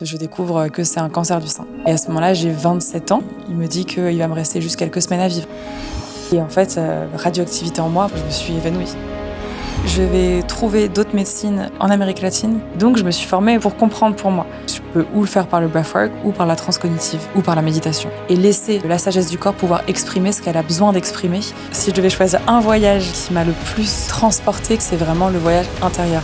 Je découvre que c'est un cancer du sein. Et à ce moment-là, j'ai 27 ans. Il me dit qu'il va me rester juste quelques semaines à vivre. Et en fait, radioactivité en moi, je me suis évanouie. Je vais trouver d'autres médecines en Amérique latine. Donc, je me suis formée pour comprendre pour moi. Je peux ou le faire par le breathwork, ou par la transcognitive, ou par la méditation. Et laisser la sagesse du corps pouvoir exprimer ce qu'elle a besoin d'exprimer. Si je devais choisir un voyage qui m'a le plus transportée, c'est vraiment le voyage intérieur.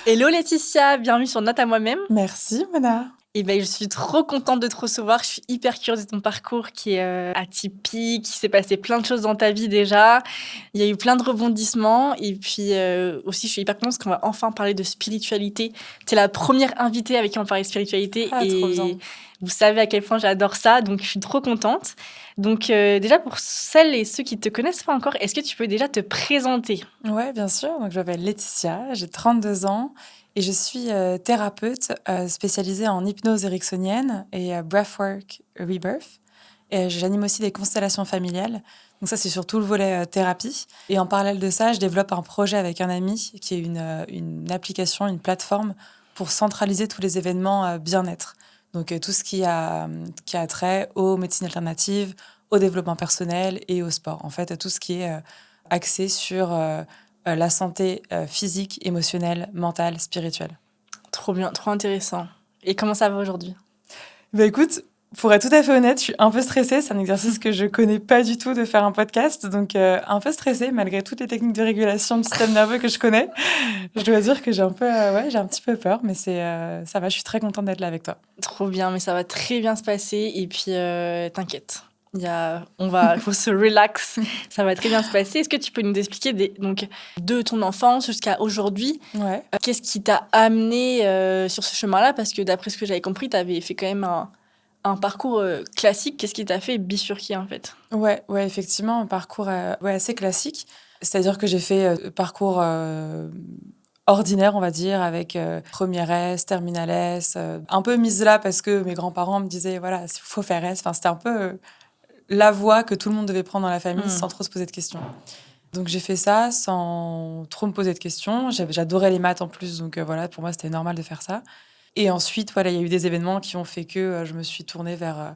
Hello Laetitia, bienvenue sur Note à moi-même. Merci, Mona. Et je suis trop contente de te recevoir. Je suis hyper curieuse de ton parcours qui est atypique. Il s'est passé plein de choses dans ta vie déjà. Il y a eu plein de rebondissements. Et puis aussi, je suis hyper contente parce qu'on va enfin parler de spiritualité. Tu es la première invitée avec qui on va parler de spiritualité. Ah, trop bien. Vous savez à quel point j'adore ça. Donc, je suis trop contente. Donc, déjà, pour celles et ceux qui ne te connaissent pas encore, est-ce que tu peux déjà te présenter ? Ouais, bien sûr. Donc, je m'appelle Laetitia, j'ai 32 ans et je suis thérapeute spécialisée en hypnose ericksonienne et breathwork rebirth. Et j'anime aussi des constellations familiales. Donc ça, c'est surtout le volet thérapie. Et en parallèle de ça, je développe un projet avec un ami qui est une application, une plateforme pour centraliser tous les événements bien-être. Donc tout ce qui a trait aux médecines alternatives, au développement personnel et au sport. En fait, tout ce qui est axé sur la santé physique, émotionnelle, mentale, spirituelle. Trop bien, trop intéressant. Et comment ça va aujourd'hui ? Bah écoute, pour être tout à fait honnête, je suis un peu stressée. C'est un exercice que je connais pas du tout de faire un podcast. Donc un peu stressée malgré toutes les techniques de régulation du système nerveux que je connais. Je dois dire que j'ai un peu, j'ai un petit peu peur, mais ça va, je suis très contente d'être là avec toi. Trop bien, mais ça va très bien se passer. Et puis, t'inquiète. Il faut se relax. Ça va très bien se passer. Est-ce que tu peux nous expliquer donc, de ton enfance jusqu'à aujourd'hui, Ouais. Qu'est-ce qui t'a amené sur ce chemin-là ? Parce que d'après ce que j'avais compris, tu avais fait quand même un parcours classique. Qu'est-ce qui t'a fait bifurquer en fait ? Ouais, effectivement, un parcours assez classique. C'est-à-dire que j'ai fait parcours ordinaire, on va dire, avec première S, terminale S, un peu mise là parce que mes grands-parents me disaient, voilà, il faut faire S. Enfin, c'était un peu la voie que tout le monde devait prendre dans la famille sans trop se poser de questions. Donc j'ai fait ça sans trop me poser de questions. J'adorais les maths en plus, donc voilà, pour moi c'était normal de faire ça. Et ensuite, voilà, il y a eu des événements qui ont fait que je me suis tournée vers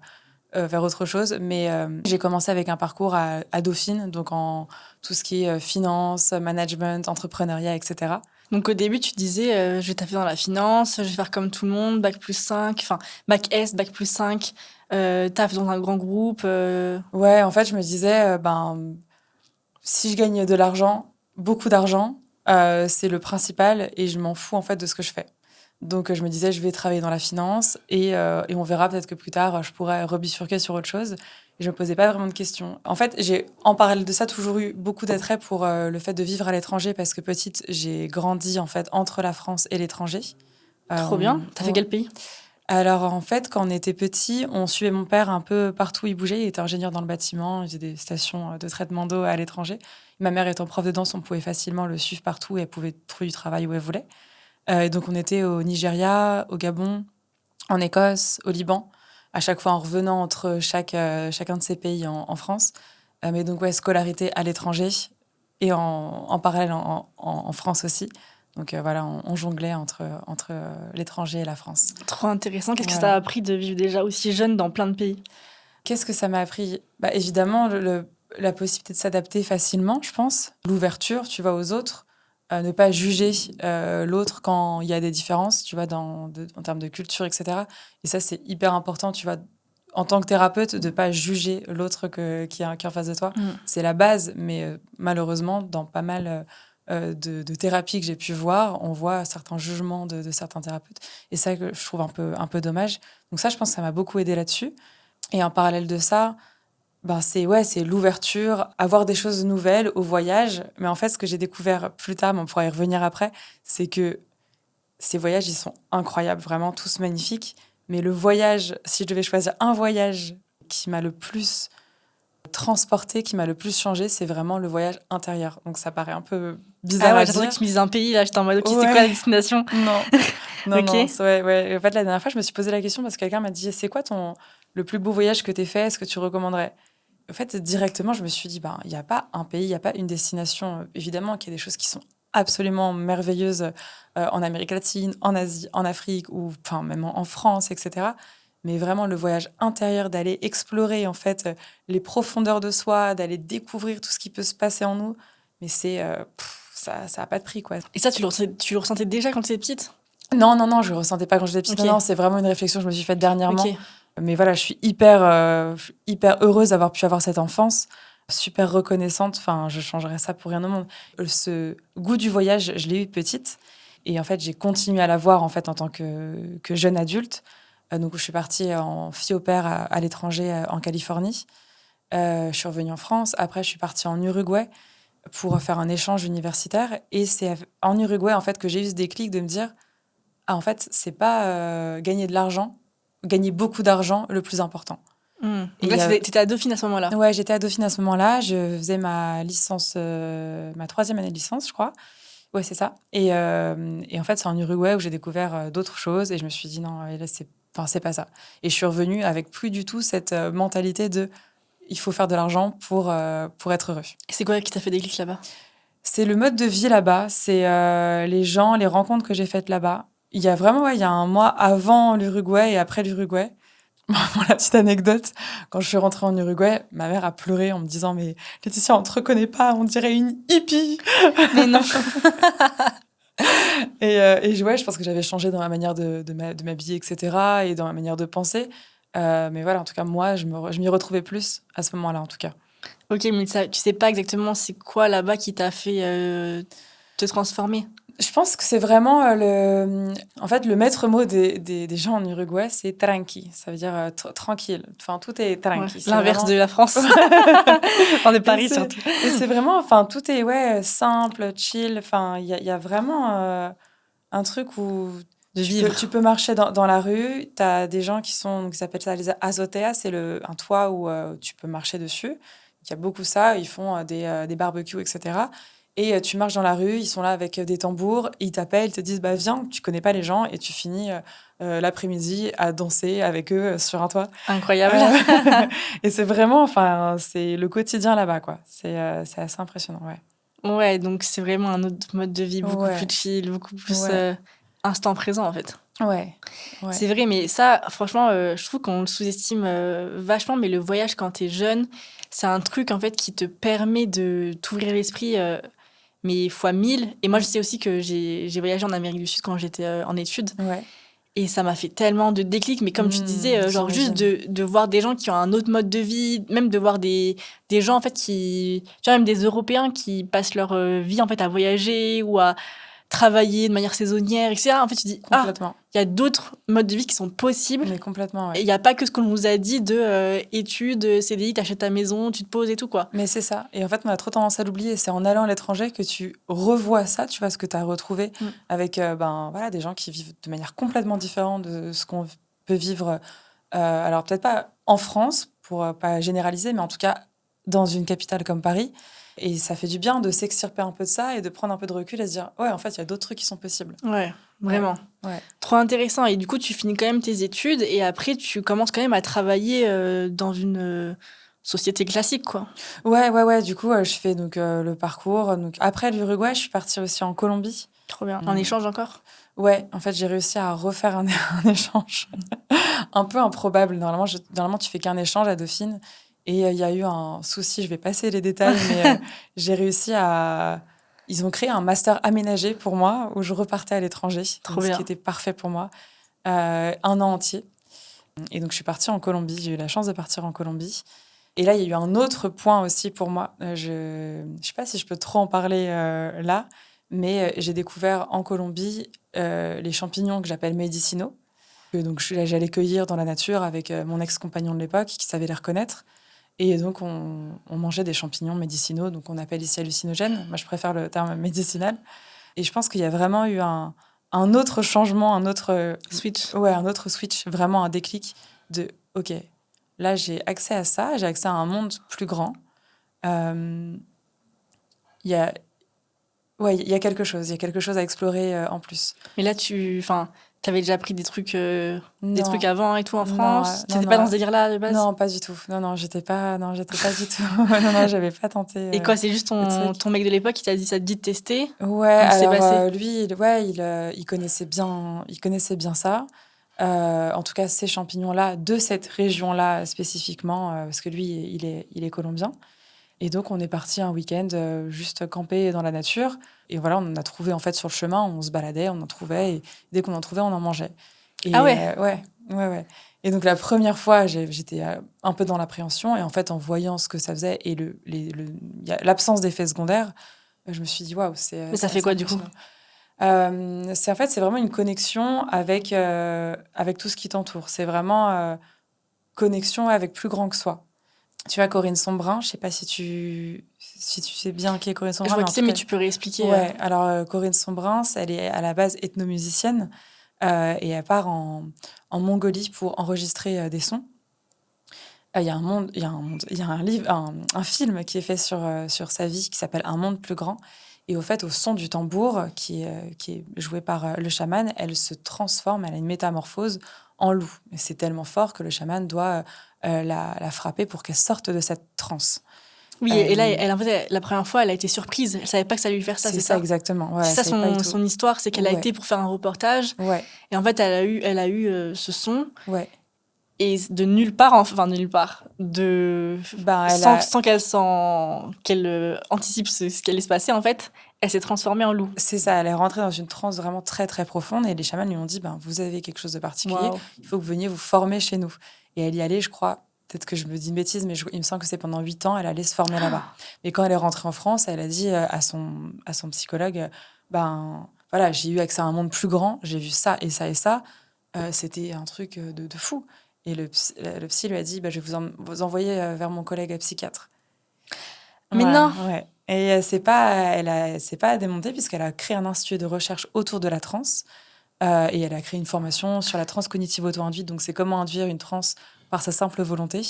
autre chose. Mais j'ai commencé avec un parcours à Dauphine, donc en tout ce qui est finance, management, entrepreneuriat, etc. Donc au début, tu disais, je vais taper dans la finance, je vais faire comme tout le monde, bac plus 5, enfin bac S, bac plus 5, taf dans un grand groupe. Ouais, en fait, je me disais, si je gagne de l'argent, beaucoup d'argent, c'est le principal et je m'en fous en fait de ce que je fais. Donc je me disais, je vais travailler dans la finance et on verra peut-être que plus tard, je pourrais rebifurquer sur autre chose. Et je me posais pas vraiment de questions. En fait, j'ai en parallèle de ça toujours eu beaucoup d'attrait pour le fait de vivre à l'étranger parce que petite, j'ai grandi en fait entre la France et l'étranger. Trop bien. T'as fait quel pays ? Alors en fait, quand on était petit, on suivait mon père un peu partout où il bougeait. Il était ingénieur dans le bâtiment, il faisait des stations de traitement d'eau à l'étranger. Ma mère étant prof de danse, on pouvait facilement le suivre partout et elle pouvait trouver du travail où elle voulait. Et donc on était au Nigeria, au Gabon, en Écosse, au Liban, à chaque fois en revenant entre chacun de ces pays en France. Mais donc scolarité à l'étranger et en parallèle en France aussi. Donc voilà, on jonglait entre l'étranger et la France. Trop intéressant. Qu'est-ce que ça Voilà. t'a appris de vivre déjà aussi jeune dans plein de pays ? Qu'est-ce que ça m'a appris ? Évidemment, la possibilité de s'adapter facilement, je pense. L'ouverture, tu vois, aux autres. Ne pas juger l'autre quand il y a des différences, tu vois, en termes de culture, etc. Et ça, c'est hyper important, tu vois, en tant que thérapeute, de ne pas juger l'autre qui est en face de toi. C'est la base, mais malheureusement, dans pas mal de thérapies que j'ai pu voir, on voit certains jugements de certains thérapeutes. Et ça, que je trouve un peu dommage. Donc ça, je pense que ça m'a beaucoup aidé là-dessus. Et en parallèle de ça, c'est l'ouverture, avoir des choses nouvelles au voyage. Mais en fait, ce que j'ai découvert plus tard, mais on pourra y revenir après, c'est que ces voyages, ils sont incroyables, vraiment tous magnifiques. Mais le voyage, si je devais choisir un voyage qui m'a le plus transporté, qui m'a le plus changé, c'est vraiment le voyage intérieur. Donc ça paraît un peu bizarre à j'attendais dire. que tu me dises un pays, là, j'étais en mode, ok, c'est Ouais. quoi la destination ? Non, Ok. non. Ouais. En fait, la dernière fois, je me suis posé la question parce que quelqu'un m'a dit, c'est quoi le plus beau voyage que tu aies fait ? Est-ce que tu recommanderais ? En fait, directement, je me suis dit, il n'y a pas un pays, il n'y a pas une destination. Évidemment qu'il y a des choses qui sont absolument merveilleuses en Amérique latine, en Asie, en Afrique, ou enfin même en France, etc. Mais vraiment le voyage intérieur, d'aller explorer en fait les profondeurs de soi, d'aller découvrir tout ce qui peut se passer en nous, mais ça a pas de prix, quoi. Et ça, tu le ressentais déjà quand tu étais petite? Non, je le ressentais pas quand j'étais petite. Ok. Non, c'est vraiment une réflexion que je me suis faite dernièrement. Ok. Mais voilà, je suis hyper heureuse d'avoir pu avoir cette enfance, super reconnaissante. Enfin, je changerais ça pour rien au monde. Ce goût du voyage, je l'ai eu de petite. Et en fait, j'ai continué à l'avoir en fait en tant que jeune adulte. Donc, je suis partie en fille au pair à l'étranger en Californie. Je suis revenue en France. Après, je suis partie en Uruguay pour faire un échange universitaire. Et c'est en Uruguay en fait que j'ai eu ce déclic de me dire, ah, en fait, c'est pas gagner de l'argent, gagner beaucoup d'argent le plus important. Donc là, t'étais à Dauphine à ce moment-là? Ouais, j'étais à Dauphine à ce moment-là. Je faisais ma licence, ma 3e année de licence, je crois. Ouais, c'est ça. Et en fait, c'est en Uruguay où j'ai découvert d'autres choses et je me suis dit non, là, c'est pas ça. Et je suis revenue avec plus du tout cette mentalité de il faut faire de l'argent pour être heureux. Et c'est quoi qui t'a fait déclic là-bas? C'est le mode de vie là-bas, c'est les gens, les rencontres que j'ai faites là-bas. Il y a vraiment, il y a un mois avant l'Uruguay et après l'Uruguay. Pour la petite anecdote, quand je suis rentrée en Uruguay, ma mère a pleuré en me disant « Mais Laetitia, on te reconnaît pas, on dirait une hippie !» Mais non. Ouais, je pense que j'avais changé dans ma manière de m'habiller, etc. et dans ma manière de penser. Mais voilà, en tout cas, moi, je m'y retrouvais plus à ce moment-là, en tout cas. Ok, mais ça, tu sais pas exactement c'est quoi là-bas qui t'a fait te transformer? Je pense que c'est vraiment en fait, le maître mot des gens en Uruguay, c'est tranqui. Ça veut dire tranquille. Enfin, tout est tranqui. Ouais, C'est l'inverse vraiment... de la France. On est Paris surtout. Et c'est vraiment, enfin, tout est simple, chill. Enfin, il y a vraiment un truc où De vivre. tu peux marcher dans la rue. Tu as des gens qui s'appellent ça les azoteas. C'est un toit où tu peux marcher dessus. Il y a beaucoup ça. Ils font des barbecues, etc. Et tu marches dans la rue, ils sont là avec des tambours, ils t'appellent, ils te disent bah viens, tu connais pas les gens et tu finis l'après-midi à danser avec eux sur un toit. Incroyable. Et c'est vraiment, enfin, c'est le quotidien là-bas, quoi. C'est assez impressionnant, ouais. Ouais, donc c'est vraiment un autre mode de vie, beaucoup plus chill, beaucoup plus instant présent en fait. Ouais. C'est vrai, mais ça, franchement, je trouve qu'on le sous-estime vachement, mais le voyage quand t'es jeune, c'est un truc en fait qui te permet de t'ouvrir l'esprit mais fois 1000. Et moi, je sais aussi que j'ai voyagé en Amérique du Sud quand j'étais en études. Ouais. Et ça m'a fait tellement de déclics. Mais comme tu disais, genre juste de voir des gens qui ont un autre mode de vie, même de voir des gens, en fait, tu vois, même des Européens qui passent leur vie, en fait, à voyager ou à travailler de manière saisonnière, etc. En fait, tu dis, il y a d'autres modes de vie qui sont possibles. Mais complètement, ouais. Et il n'y a pas que ce qu'on nous a dit de études, CDI, t'achètes ta maison, tu te poses et tout, quoi. Mais c'est ça. Et en fait, on a trop tendance à l'oublier. C'est en allant à l'étranger que tu revois ça, tu vois, ce que tu as retrouvé avec des gens qui vivent de manière complètement différente de ce qu'on peut vivre. Alors, peut-être pas en France, pour pas généraliser, mais en tout cas, dans une capitale comme Paris. Et ça fait du bien de s'extirper un peu de ça et de prendre un peu de recul et se dire, ouais, en fait, il y a d'autres trucs qui sont possibles. Ouais, vraiment. Ouais. Trop intéressant. Et du coup, tu finis quand même tes études et après, tu commences quand même à travailler dans une société classique, quoi. Ouais. Du coup, je fais donc le parcours. Donc, après l'Uruguay, je suis partie aussi en Colombie. Trop bien. En échange encore? Ouais, en fait, j'ai réussi à refaire un échange un peu improbable. Normalement, tu fais qu'un échange à Dauphine. Et il y a eu un souci, je vais passer les détails, mais j'ai réussi à... Ils ont créé un master aménagé pour moi, où je repartais à l'étranger, ce qui était parfait pour moi, 1 an entier. Et donc, je suis partie en Colombie, j'ai eu la chance de partir en Colombie. Et là, il y a eu un autre point aussi pour moi. Je ne sais pas si je peux trop en parler là, mais j'ai découvert en Colombie les champignons que j'appelle médicinaux. Donc, j'allais cueillir dans la nature avec mon ex-compagnon de l'époque qui savait les reconnaître. Et donc, on mangeait des champignons médicinaux, donc on appelle ici hallucinogènes. Moi, je préfère le terme médicinal. Et je pense qu'il y a vraiment eu un autre changement, un autre switch. Ouais, un autre switch, vraiment un déclic de « Ok, là, j'ai accès à ça, j'ai accès à un monde plus grand. Il y a quelque chose à explorer en plus. » Mais là, T'avais déjà pris des trucs Non, avant et tout en non, France? non, T'étais pas dans non, ce délire-là de base? non, pas du tout. Non, j'étais pas du tout. Non, non, j'avais pas tenté Et quoi, c'est juste le truc. ton mec de l'époque qui t'a dit ça te dit de tester? Ouais, Comment ça s'est alors passé? lui, il connaissait bien ça. En tout cas, ces champignons-là, de cette région-là spécifiquement, parce que lui, il est colombien. Et donc, on est parti un week-end juste camper dans la nature. Et voilà, on en a trouvé en fait sur le chemin, on se baladait, on en trouvait. Et dès qu'on en trouvait, on en mangeait. Ah Et ouais? ouais. Et donc, la première fois, j'étais un peu dans l'appréhension. Et en fait, en voyant ce que ça faisait et l'absence d'effets secondaires, je me suis dit, waouh, Mais ça c'est fait assez quoi du coup? impressionnant. C'est vraiment une connexion avec tout ce qui t'entoure. C'est vraiment connexion avec plus grand que soi. Tu vois, Corinne Sombrin, je sais pas si tu sais bien qui est Corinne Je Sombrin, vois mais en qui c'est, tout mais cas, tu peux réexpliquer. ouais. Alors, Corinne Sombrin, elle est à la base ethnomusicienne et elle part en Mongolie pour enregistrer des sons. Il y a un livre, un film qui est fait sur sa vie qui s'appelle Un monde plus grand. Et au fait, au son du tambour, qui est joué par le chaman, elle se transforme, elle a une métamorphose en loup. Et c'est tellement fort que le chaman doit la frapper pour qu'elle sorte de cette transe. Oui, et là, Euh, en fait, la première fois, elle a été surprise. Elle savait pas que ça allait lui faire ça, c'est c'est ça ça? exactement. Ouais, C'est elle ça savait pas du tout. son histoire, c'est qu'elle a Ouais, été pour faire un reportage. ouais, Et en fait, elle a eu ce son. ouais. Et de nulle part, enfin nulle part, Ben, elle a, sans qu'elle anticipe ce qui allait se passer, en fait, elle s'est transformée en loup. c'est ça, elle est rentrée dans une transe vraiment très très profonde et les chamans lui ont dit ben, vous avez quelque chose de particulier, Waouh. il faut que vous veniez vous former chez nous. Et elle y allait, je crois, peut-être que je me dis une bêtise, mais il me semble que c'est pendant 8 ans, elle allait se former là-bas. Et quand elle est rentrée en France, elle a dit à son psychologue ben voilà, j'ai eu accès à un monde plus grand, j'ai vu ça et ça et ça. C'était un truc de fou. Et le psy lui a dit je vais vous envoyer vers mon collègue psychiatre. Mais Voilà, non, ouais. Et elle s'est pas démontée puisqu'elle a créé un institut de recherche autour de la transe et elle a créé une formation sur la transe cognitive auto-induite. Donc, c'est comment induire une transe par sa simple volonté,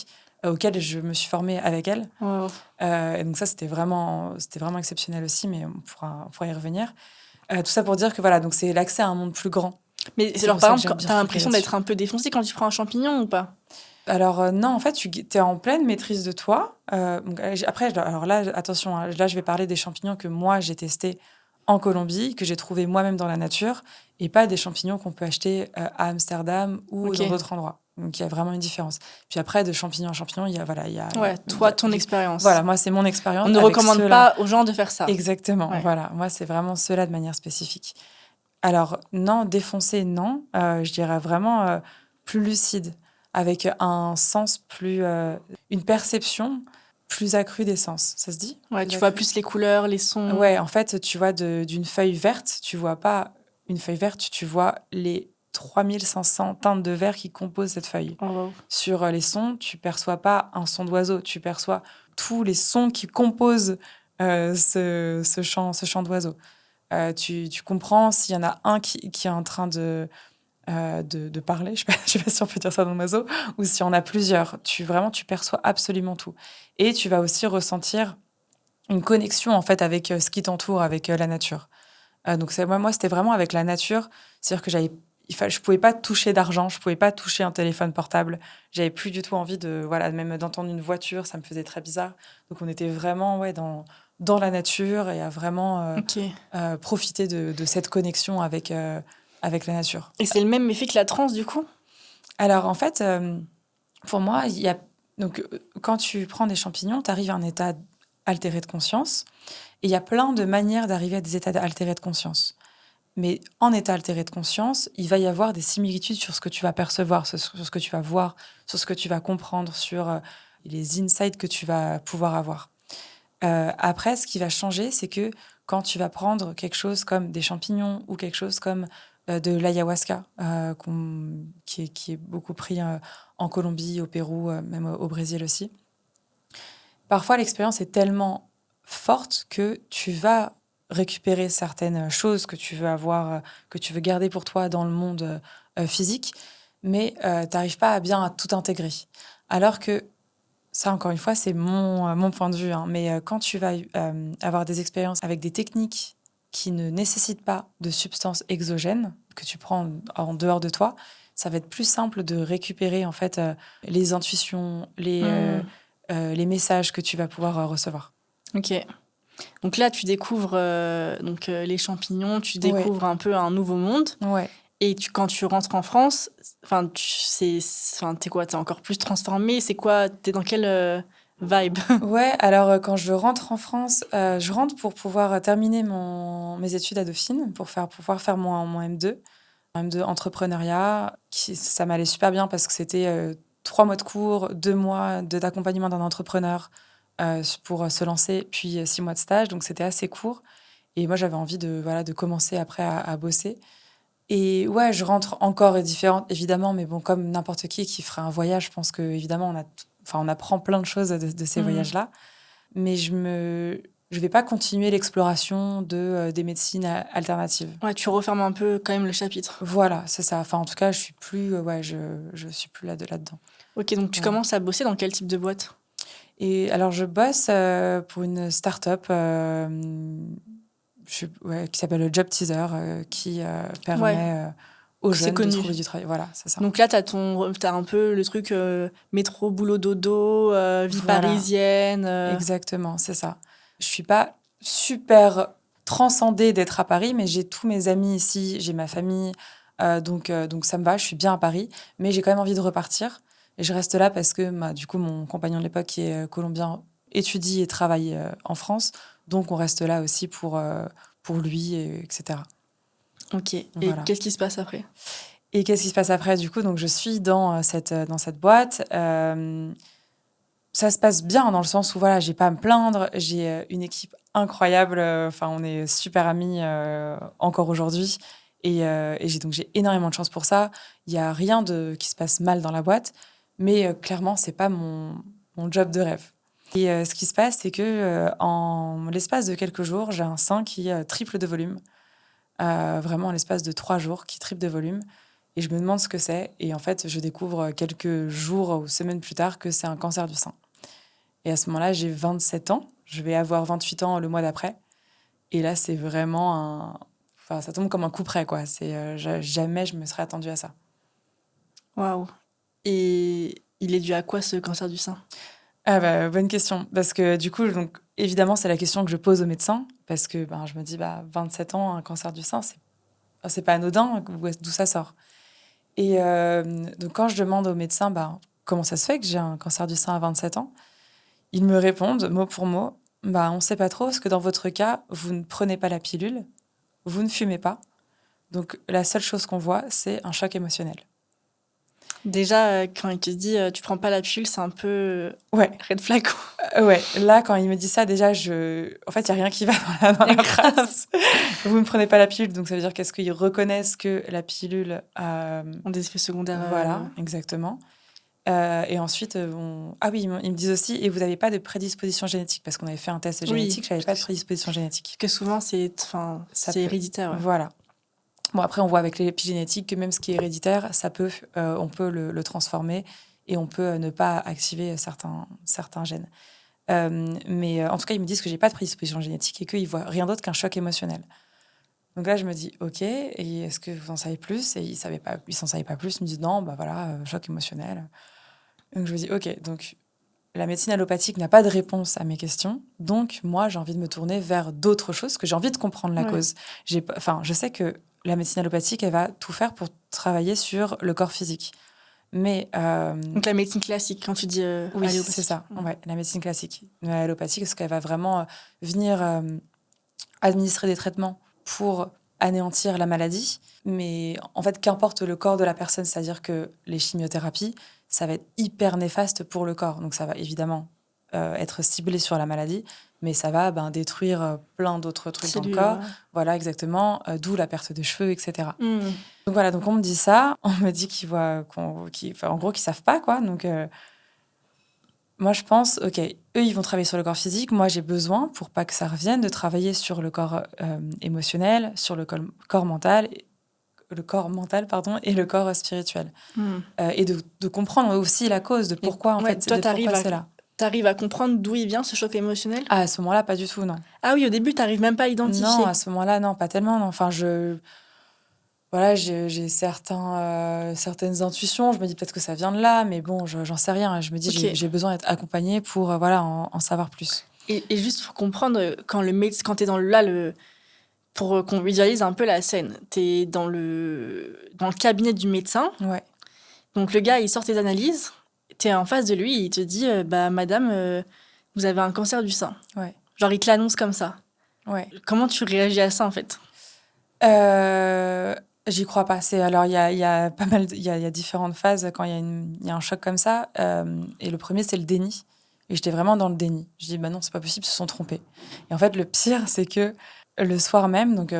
auquel je me suis formée avec elle. Waouh. Et donc, ça, c'était vraiment exceptionnel aussi, mais on pourra y revenir. Tout ça pour dire que voilà, donc c'est l'accès à un monde plus grand. Mais C'est alors, pour par ça que exemple, j'aime bien t'as flipper l'impression là-dessus. d'être un peu défoncé quand tu prends un champignon ou pas? Alors non, en fait, tu es en pleine maîtrise de toi. Donc, après, alors là, attention, hein, là, je vais parler des champignons que moi, j'ai testés en Colombie, que j'ai trouvés moi-même dans la nature, et pas des champignons qu'on peut acheter à Amsterdam ou Ok. dans d'autres endroits. Donc, il y a vraiment une différence. Puis après, de champignon en champignon, Ouais, il y toi, a ton expérience. voilà, moi, c'est mon expérience On ne avec recommande ceux-là. pas aux gens de faire ça. Exactement, Ouais. voilà. Moi, c'est vraiment ceux-là de manière spécifique. Alors, non, défoncer, non. Je dirais vraiment plus lucide, avec un sens une perception plus accrue des sens. Ça se dit? Ouais, Plus tu vois accrue? plus les couleurs, les sons. Ouais, en fait, tu vois d'une feuille verte, tu vois pas une feuille verte, tu vois les 3500 teintes de vert qui composent cette feuille. Oh, wow. Sur les sons, tu perçois pas un son d'oiseau, tu perçois tous les sons qui composent ce chant d'oiseau. Tu comprends s'il y en a un qui est en train de parler, je sais pas si on peut dire ça dans l'oiseau, ou s'il y en a plusieurs. Tu perçois absolument tout. Et tu vas aussi ressentir une connexion en fait avec ce qui t'entoure, avec la nature. Donc moi, c'était vraiment avec la nature, c'est-à-dire que je pouvais pas toucher d'argent, je pouvais pas toucher un téléphone portable. J'avais plus du tout envie même d'entendre une voiture, ça me faisait très bizarre. Donc on était vraiment ouais dans la nature et à vraiment Ok. profiter de cette connexion avec la nature. Et c'est le même effet que la transe, du coup? Alors en fait, pour moi, quand tu prends des champignons, tu arrives à un état altéré de conscience. Et il y a plein de manières d'arriver à des états altérés de conscience. Mais en état altéré de conscience, il va y avoir des similitudes sur ce que tu vas percevoir, sur ce que tu vas voir, sur ce que tu vas comprendre, sur les insights que tu vas pouvoir avoir. Après, ce qui va changer, c'est que quand tu vas prendre quelque chose comme des champignons ou quelque chose comme de l'ayahuasca, qui est beaucoup pris en Colombie, au Pérou, même au Brésil aussi, parfois l'expérience est tellement forte que tu vas récupérer certaines choses que tu veux avoir, que tu veux garder pour toi dans le monde physique, mais tu n'arrives pas à bien à tout intégrer. Alors que ça, encore une fois, c'est mon point de vue. Hein. Mais quand tu vas avoir des expériences avec des techniques qui ne nécessitent pas de substances exogènes que tu prends en dehors de toi, ça va être plus simple de récupérer en fait les intuitions, les messages que tu vas pouvoir recevoir. Ok. Donc là, tu découvres les champignons, tu Ouais. découvres un peu un nouveau monde. Ouais. Et quand tu rentres en France, t'es quoi? T'es encore plus transformée? C'est quoi? T'es dans quelle vibe? Ouais, alors quand je rentre en France, je rentre pour pouvoir terminer mes études à Dauphine, pour pouvoir faire mon M2, un M2 entrepreneuriat. Ça m'allait super bien parce que c'était 3 mois de cours, 2 mois d'accompagnement d'un entrepreneur pour se lancer, puis 6 mois de stage, donc c'était assez court. Et moi, j'avais envie de commencer après à bosser. Et ouais, je rentre encore différente, évidemment, mais bon, comme n'importe qui ferait un voyage, je pense qu'évidemment, on apprend plein de choses de ces voyages-là. Mais je vais pas continuer l'exploration des médecines alternatives. Ouais, tu refermes un peu quand même le chapitre. Voilà, c'est ça. Enfin, en tout cas, je suis plus, je suis plus là-dedans. Ok, donc tu commences à bosser dans quel type de boîte? Et alors, je bosse pour une start-up qui s'appelle Job Teaser, qui permet aux C'est jeunes de connu. trouver du travail. Voilà, c'est ça. Donc là, t'as un peu le truc métro, boulot, dodo, vie Voilà. parisienne. Exactement, c'est ça. Je suis pas super transcendée d'être à Paris, mais j'ai tous mes amis ici, j'ai ma famille, donc ça me va, je suis bien à Paris, mais j'ai quand même envie de repartir. Et je reste là parce que du coup, mon compagnon de l'époque, qui est colombien, étudie et travaille en France, donc on reste là aussi pour lui, etc. Ok, et Voilà. qu'est-ce qui se passe après? Et qu'est-ce qui se passe après? Du coup, donc je suis dans cette boîte. Ça se passe bien dans le sens où voilà, j'ai pas à me plaindre, j'ai une équipe incroyable, enfin on est super amis encore aujourd'hui et j'ai énormément de chance pour ça. Il y a rien qui se passe mal dans la boîte, mais clairement c'est pas mon job de rêve. Et ce qui se passe, c'est que en l'espace de quelques jours, j'ai un sein qui triple de volume, vraiment en l'espace de 3 jours, qui triple de volume. Et je me demande ce que c'est. Et en fait, je découvre quelques jours ou semaines plus tard que c'est un cancer du sein. Et à ce moment-là, j'ai 27 ans. Je vais avoir 28 ans le mois d'après. Et là, c'est vraiment Enfin, ça tombe comme un coup près, quoi. Jamais je me serais attendue à ça. Waouh. Et il est dû à quoi, ce cancer du sein? Ah bah, bonne question. Parce que du coup, donc, évidemment, c'est la question que je pose aux médecins. Parce que je me dis, 27 ans, un cancer du sein, c'est pas anodin, d'où ça sort. Et donc, quand je demande aux médecins, comment ça se fait que j'ai un cancer du sein à 27 ans, ils me répondent, mot pour mot, on ne sait pas trop, parce que dans votre cas, vous ne prenez pas la pilule, vous ne fumez pas. Donc, la seule chose qu'on voit, c'est un choc émotionnel. Déjà, quand il te dit tu prends pas la pilule, c'est un peu Ouais. red flag. Ouais, là, quand il me dit ça, déjà, en fait, il n'y a rien qui va dans la phrase. Vous ne prenez pas la pilule, donc ça veut dire qu'est-ce qu'ils reconnaissent que la pilule ont des effets secondaires. Voilà, exactement. Et ensuite, ah oui, ils me disent aussi, et vous n'avez pas de prédisposition génétique, parce qu'on avait fait un test génétique, je n'avais pas de prédisposition génétique. Que souvent, c'est héréditaire. Ouais. Voilà. Bon, après, on voit avec l'épigénétique que même ce qui est héréditaire, on peut le transformer et on peut ne pas activer certains gènes. Mais en tout cas, ils me disent que j'ai pas de prédisposition génétique et qu'ils voient rien d'autre qu'un choc émotionnel. Donc là, je me dis, ok, et est-ce que vous en savez plus? Et ils s'en savaient pas plus. Ils me disent, non, choc émotionnel. Donc je me dis, ok, donc la médecine allopathique n'a pas de réponse à mes questions. Donc moi, j'ai envie de me tourner vers d'autres choses, que j'ai envie de comprendre la cause. Je sais que la médecine allopathique, elle va tout faire pour travailler sur le corps physique. Mais donc la médecine classique, quand tu dis oui, c'est ça. Ouais, la médecine classique. L'allopathique, parce qu'elle va vraiment venir administrer des traitements pour anéantir la maladie. Mais en fait, qu'importe le corps de la personne, c'est-à-dire que les chimiothérapies, ça va être hyper néfaste pour le corps. Donc ça va évidemment être ciblé sur la maladie, mais ça va détruire plein d'autres trucs dans le corps. Voilà, exactement. D'où la perte de cheveux, etc. Donc voilà, donc on me dit ça, on me dit en gros, qu'ils savent pas, quoi. Donc moi, je pense, ok, eux, ils vont travailler sur le corps physique. Moi, j'ai besoin, pour pas que ça revienne, de travailler sur le corps émotionnel, sur le corps mental, et le corps spirituel. Et de comprendre aussi la cause de pourquoi, en fait, toi, t'arrives c'est là. t'arrives à comprendre d'où il vient ce choc émotionnel? Ah, à ce moment-là, pas du tout, non. Ah oui, au début, t'arrives même pas à identifier. Non, à ce moment-là, non, pas tellement. Non. Enfin, voilà, j'ai certaines intuitions. Je me dis peut-être que ça vient de là, mais bon, j'en sais rien. Je me dis, Ok. j'ai besoin d'être accompagnée pour voilà, en savoir plus. Et juste pour comprendre, quand t'es pour qu'on visualise un peu la scène, t'es dans le cabinet du médecin. Ouais, Donc le gars, il sort tes analyses. T'es en face de lui, il te dit, bah madame, vous avez un cancer du sein. ouais, Genre, il te l'annonce comme ça. ouais. Comment tu réagis à ça, en fait? J'y crois pas. Alors, il y a pas mal, il y a différentes phases quand il y a un choc comme ça. Et le premier, c'est le déni. Et j'étais vraiment dans le déni. Je dis, bah non, c'est pas possible, ils se sont trompés. Et en fait, le pire, c'est que le soir même, donc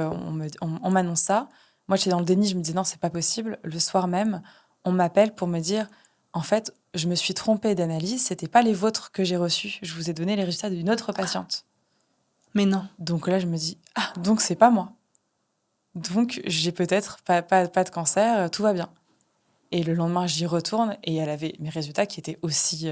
on m'annonce ça. Moi, j'étais dans le déni, je me dis, non, c'est pas possible. Le soir même, on m'appelle pour me dire, en fait, je me suis trompée d'analyse, c'était pas les vôtres que j'ai reçus. Je vous ai donné les résultats d'une autre patiente. Mais non. Donc là, je me dis, ah, donc c'est pas moi. Donc, j'ai peut-être pas de cancer, tout va bien. Et le lendemain, j'y retourne et elle avait mes résultats qui étaient aussi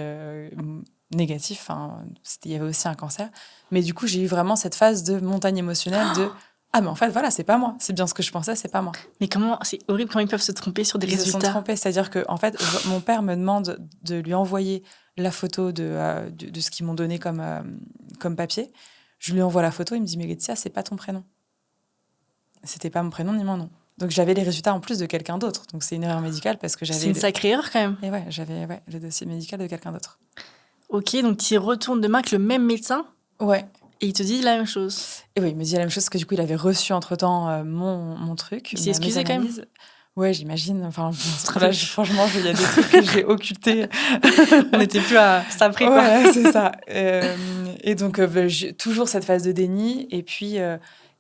négatifs. Enfin, il y avait aussi un cancer. Mais du coup, j'ai eu vraiment cette phase de montagne émotionnelle de ah, mais en fait, voilà, c'est pas moi. C'est bien ce que je pensais, c'est pas moi. Mais comment, c'est horrible quand ils peuvent se tromper sur des Ils se sont résultats. trompés. C'est-à-dire que, en fait, mon père me demande de lui envoyer la photo de ce qu'ils m'ont donné comme papier. Je lui envoie la photo, il me dit mais Laetitia, c'est pas ton prénom. C'était pas mon prénom ni mon nom. Donc j'avais les résultats en plus de quelqu'un d'autre. Donc c'est une erreur médicale parce que C'est j'avais. une sacrée erreur quand même. Et ouais, j'avais le dossier médical de quelqu'un d'autre. Ok, donc tu y retournes demain avec le même médecin Ouais. et il te dit la même chose. Et oui, il me dit la même chose que du coup il avait reçu entre-temps mon truc. Il s'est excusé mes quand même. analyses. Ouais, j'imagine. Enfin, là, franchement, il y a des trucs que j'ai occultés. On n'était plus à s'après quoi. Ouais, c'est ça. Et donc, j'ai toujours cette phase de déni. Et puis,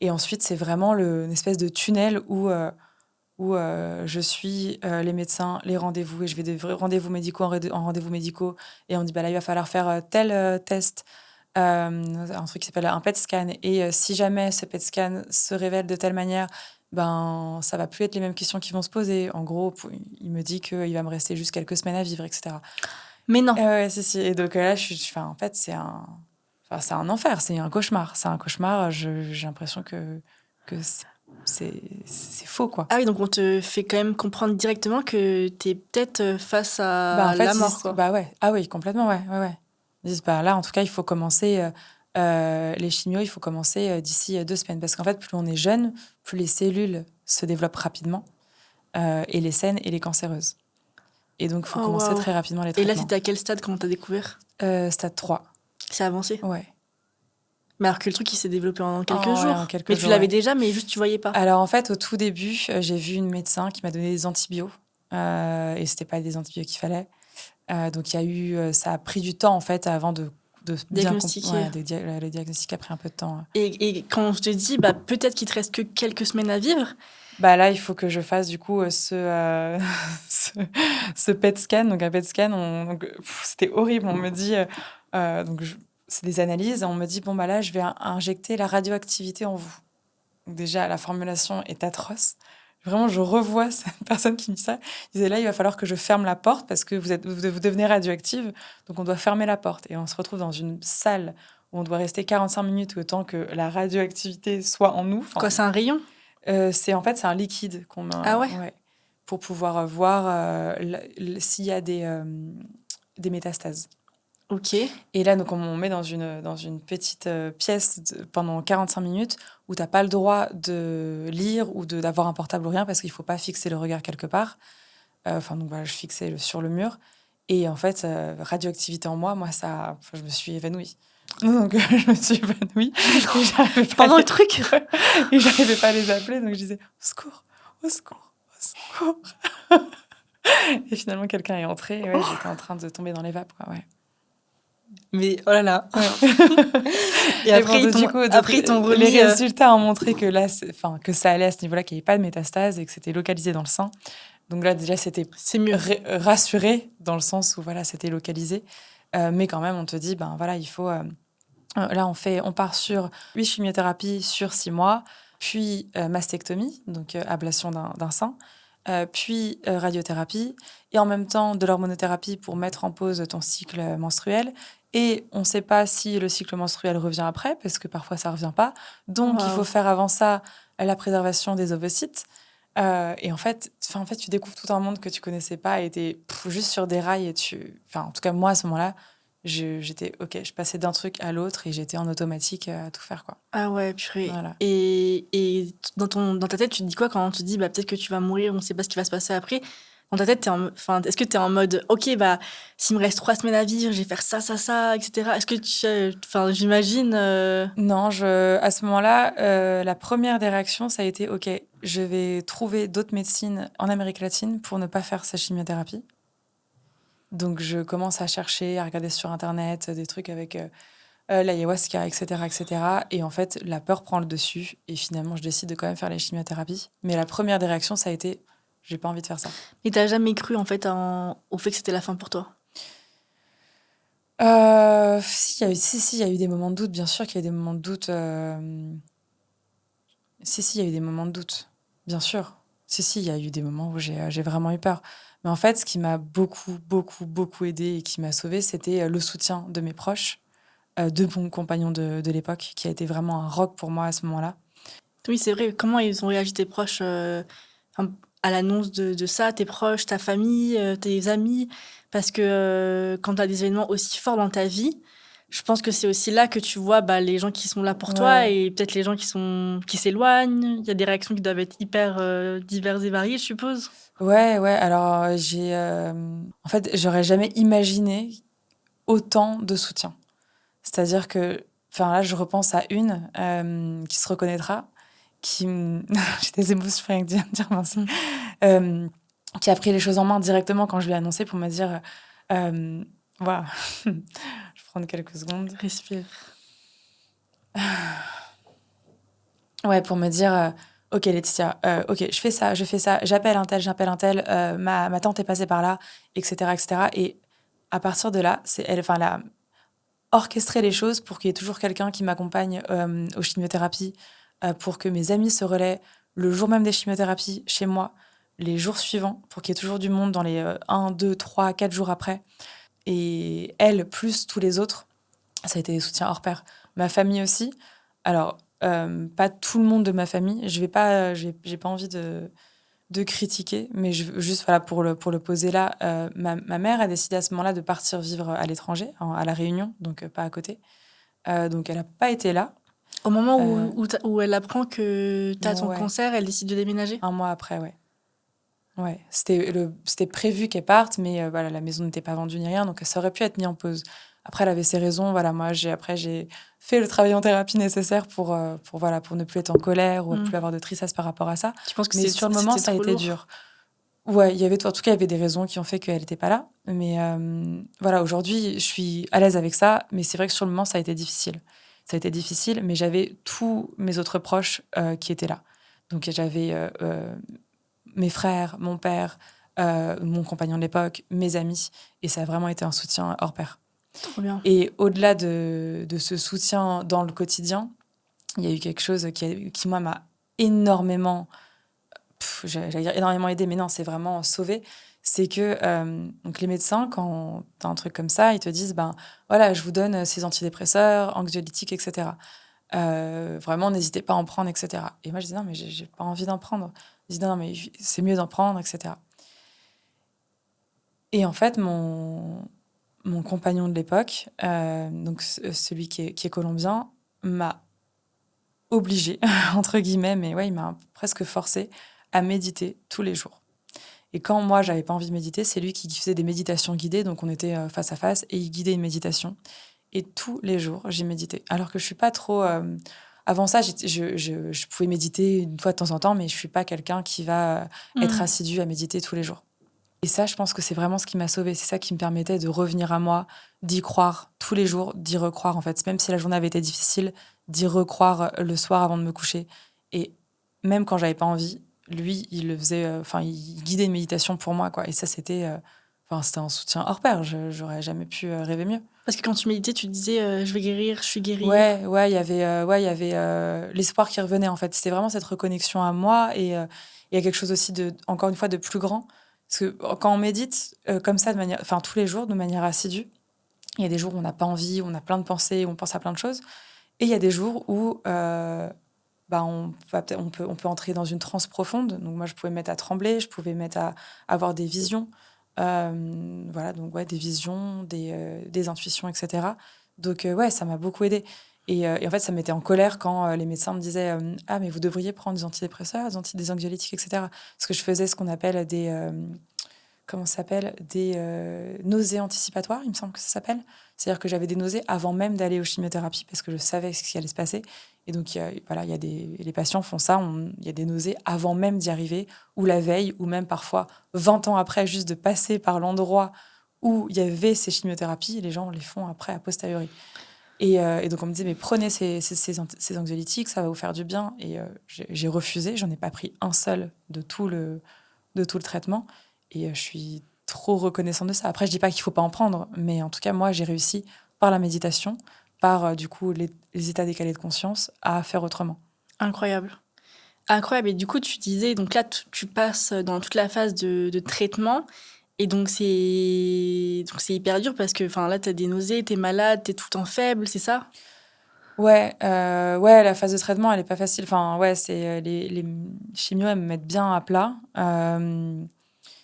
et ensuite, c'est vraiment une espèce de tunnel où je suis les médecins, les rendez-vous, et je vais des vrais rendez-vous médicaux en rendez-vous médicaux. Et on me dit, bah là, il va falloir faire tel test, un truc qui s'appelle un PET scan. Et si jamais ce PET scan se révèle de telle manière, ben, ça va plus être les mêmes questions qui vont se poser. En gros, il me dit qu'il va me rester juste quelques semaines à vivre, etc. Mais non. Ouais, si, si. Et donc là, enfin, en fait, c'est un enfer, c'est un cauchemar. C'est un cauchemar. J'ai l'impression que c'est faux, quoi. Ah oui, donc on te fait quand même comprendre directement que t'es peut-être face Bah, à en fait, la ils mort, disent, quoi. bah ouais, ah oui, complètement, ouais, ouais, ouais. Ils disent, bah là, en tout cas, il faut commencer les chimios, il faut commencer d'ici 2 semaines. Parce qu'en fait, plus on est jeune, plus les cellules se développent rapidement, et les saines et les cancéreuses. Et donc, il faut Oh, commencer waouh. très rapidement les Et là, traitements. t'étais à quel stade quand on t'a découvert? Stade 3, C'est avancé. ouais. Mais alors que le truc, il s'est développé en quelques Ouais, jours. en quelques Mais jours, tu l'avais ouais. déjà, mais juste tu voyais pas. Alors, en fait, au tout début, j'ai vu une médecin qui m'a donné des antibiotiques. Et c'était pas des antibiotiques qu'il fallait. Donc, il y a eu... ça a pris du temps, en fait, avant de bien Diagnostiquer. le diagnostic a pris un peu de temps. Et quand je te dis, bah, peut-être qu'il te reste que quelques semaines à vivre, Bah là, il faut que je fasse du coup ce, ce PET scan. Donc un PET scan, c'était horrible. On me dit, c'est des analyses. On me dit, bon bah là, je vais injecter la radioactivité en vous. Donc déjà, la formulation est atroce. Vraiment, je revois cette personne qui me dit ça. Il disait là, il va falloir que je ferme la porte parce que vous devenez radioactive. Donc on doit fermer la porte. Et on se retrouve dans une salle où on doit rester 45 minutes le temps que la radioactivité soit en nous. Enfin, quoi, c'est un rayon? c'est en fait c'est un liquide qu'on met Ah ouais? pour pouvoir voir s'il y a des métastases. Ok. Et là, donc, on met dans une petite pièce pendant 45 minutes où tu n'as pas le droit de lire ou d'avoir un portable ou rien parce qu'il ne faut pas fixer le regard quelque part. Enfin, donc voilà, je fixais sur le mur. Et en fait, radioactivité en moi, je me suis évanouie. Donc, je me suis évanouie. Et j'arrivais pas Pendant le truc? et j'arrivais pas à les appeler, donc je disais au secours, au secours, au secours. Et finalement, quelqu'un est entré. Et ouais, j'étais en train de tomber dans les vapes, quoi, ouais. Mais oh là là. Ouais. Et après, ils t'ont remis. Les résultats ont montré que là, que ça allait à ce niveau-là, qu'il n'y avait pas de métastase et que c'était localisé dans le sein. Donc là, déjà, c'était C'est mieux. rassuré dans le sens où voilà, c'était localisé. Mais quand même, on te dit, ben voilà, il faut. Là, on part sur 8 chimiothérapies sur 6 mois, puis mastectomie, donc ablation d'un sein, puis radiothérapie, et en même temps de l'hormonothérapie pour mettre en pause ton cycle menstruel. Et on ne sait pas si le cycle menstruel revient après, parce que parfois ça ne revient pas. Donc il faut Waouh. faire avant ça la préservation des ovocytes. Et en fait, tu découvres tout un monde que tu connaissais pas et tu es juste sur des rails. En tout cas, moi, à ce moment-là, j'étais OK, je passais d'un truc à l'autre et j'étais en automatique à tout faire, quoi. Ah ouais, purée. Voilà. Et dans ta tête, tu te dis quoi quand tu te dis, bah, peut-être que tu vas mourir, on sait pas ce qui va se passer après? Dans ta tête, est-ce que tu es en mode, OK, bah, s'il me reste 3 semaines à vivre, je vais faire ça, ça, ça, etc. Est-ce que j'imagine. Non, à ce moment-là, la première des réactions, ça a été OK, je vais trouver d'autres médecines en Amérique latine pour ne pas faire cette chimiothérapie. Donc, je commence à chercher, à regarder sur Internet des trucs avec l'ayahuasca, etc., etc. Et en fait, la peur prend le dessus. Et finalement, je décide de quand même faire les chimiothérapies. Mais la première des réactions, ça a été j'ai pas envie de faire ça. Mais t'as jamais cru, en fait, au fait que c'était la fin pour toi? Si, il y a eu des moments de doute. Bien sûr qu'il y a eu des moments de doute. Si, il y a eu des moments de doute. Bien sûr. Si, il y a eu des moments où j'ai vraiment eu peur. Mais en fait, ce qui m'a beaucoup, beaucoup, beaucoup aidé et qui m'a sauvée, c'était le soutien de mes proches, de mon compagnon de l'époque, qui a été vraiment un rock pour moi à ce moment-là. Oui, c'est vrai. Comment ils ont réagi tes proches à l'annonce de ça, tes proches, ta famille, tes amis? Parce que quand tu as des événements aussi forts dans ta vie, je pense que c'est aussi là que tu vois bah, les gens qui sont là pour toi Ouais, et peut-être les gens qui s'éloignent. Il y a des réactions qui doivent être hyper diverses et variées, je suppose. ouais, ouais. Alors, en fait, j'aurais jamais imaginé autant de soutien. C'est-à-dire que, enfin, là, je repense à une qui se reconnaîtra, j'ai des émotions rien que de dire Vincent. Euh, qui a pris les choses en main directement quand je lui ai annoncé pour me dire voilà, je vais prendre quelques secondes. Respire. Ouais, pour me dire ok Laetitia, ok, je fais ça, j'appelle un tel, ma tante est passée par là, etc., etc. Et à partir de là, elle a orchestré les choses pour qu'il y ait toujours quelqu'un qui m'accompagne aux chimiothérapies, pour que mes amis se relaient le jour même des chimiothérapies chez moi, les jours suivants, pour qu'il y ait toujours du monde dans les 1, 2, 3, 4 jours après. Et elle, plus tous les autres, ça a été des soutiens hors pair. Ma famille aussi. Alors, pas tout le monde de ma famille. Je vais pas, j'ai pas envie de critiquer, mais juste voilà, pour le poser là, ma mère a décidé à ce moment-là de partir vivre à l'étranger, à La Réunion, donc pas à côté. Donc elle n'a pas été là. Au moment Euh, où elle apprend que tu as ton ouais, cancer, elle décide de déménager? un mois après, ouais. Ouais, c'était prévu qu'elle parte, mais voilà, la maison n'était pas vendue ni rien, donc ça aurait pu être mis en pause. Après, elle avait ses raisons. Voilà, moi, j'ai fait le travail en thérapie nécessaire voilà, pour ne plus être en colère ou plus avoir de tristesse par rapport à ça. Tu penses que Mais sur le moment, c'était ça a trop été lourd? dur. Ouais, en tout cas, il y avait des raisons qui ont fait qu'elle n'était pas là. Mais voilà, aujourd'hui, je suis à l'aise avec ça. Mais c'est vrai que sur le moment, ça a été difficile. Ça a été difficile, mais j'avais tous mes autres proches qui étaient là. Donc j'avais mes frères, mon père, mon compagnon de l'époque, mes amis. Et ça a vraiment été un soutien hors pair. Trop bien. Et au-delà de ce soutien dans le quotidien, il y a eu quelque chose qui moi, m'a énormément, j'allais dire énormément aidé, mais non, c'est vraiment sauvé. C'est que donc les médecins, quand tu as un truc comme ça, ils te disent, ben voilà, je vous donne ces antidépresseurs, anxiolytiques, etc. Vraiment, n'hésitez pas à en prendre, etc. Et moi, je dis, non, mais j'ai pas envie d'en prendre. Ils disent, non, mais c'est mieux d'en prendre, etc. Et en fait, mon compagnon de l'époque, donc celui qui est colombien, m'a obligé, entre guillemets, mais ouais, il m'a presque forcé à méditer tous les jours. Et quand moi, j'avais pas envie de méditer, c'est lui qui faisait des méditations guidées, donc on était face à face, et il guidait une méditation. Et tous les jours, j'ai médité. Alors que je suis pas trop... avant ça, je pouvais méditer une fois de temps en temps, mais je suis pas quelqu'un qui va être Mm. assidu à méditer tous les jours. Et ça, je pense que c'est vraiment ce qui m'a sauvée. C'est ça qui me permettait de revenir à moi, d'y croire tous les jours, d'y recroire en fait. Même si la journée avait été difficile, d'y recroire le soir avant de me coucher. Et même quand j'avais pas envie, lui, il le faisait. Enfin, il guidait une méditation pour moi, quoi. Et ça, c'était Enfin, c'était un soutien hors pair. J'aurais jamais pu rêver mieux. Parce que quand tu méditais, tu disais je vais guérir, je suis guérie. Ouais, il y avait l'espoir qui revenait en fait. C'était vraiment cette reconnexion à moi et il y a quelque chose aussi encore une fois, de plus grand. Parce que quand on médite comme ça, enfin tous les jours, de manière assidue, il y a des jours où on n'a pas envie, on a plein de pensées, on pense à plein de choses. Et il y a des jours où on peut entrer dans une transe profonde. Donc moi, je pouvais me mettre à trembler, je pouvais me mettre à avoir des visions. Voilà, donc ouais, des visions, des intuitions, etc. Donc ouais, ça m'a beaucoup aidée. Et en fait, ça me mettait en colère quand les médecins me disaient ah, mais vous devriez prendre des antidépresseurs, des anxiolytiques, etc. Parce que je faisais ce qu'on appelle comment ça s'appelle des nausées anticipatoires, il me semble que ça s'appelle. C'est-à-dire que j'avais des nausées avant même d'aller aux chimiothérapies parce que je savais ce qui allait se passer. Et donc, les patients font ça, il y a des nausées avant même d'y arriver, ou la veille, ou même parfois 20 ans après, juste de passer par l'endroit où il y avait ces chimiothérapies, les gens les font après, a posteriori. Et donc, on me disait, mais prenez ces anxiolytiques, ça va vous faire du bien. Et j'ai refusé, j'en ai pas pris un seul de tout le traitement. Et je suis trop reconnaissante de ça. Après, je dis pas qu'il faut pas en prendre, mais en tout cas, moi, j'ai réussi par la méditation, par du coup les états décalés de conscience, à faire autrement. Incroyable. Incroyable. Et du coup, tu disais, donc là, tu passes dans toute la phase de traitement. Et donc, c'est hyper dur parce que là, tu as des nausées, tu es malade, tu es tout le temps faible, c'est ça? Ouais, la phase de traitement, elle est pas facile. Enfin, ouais, c'est les chimios, elles me mettent bien à plat.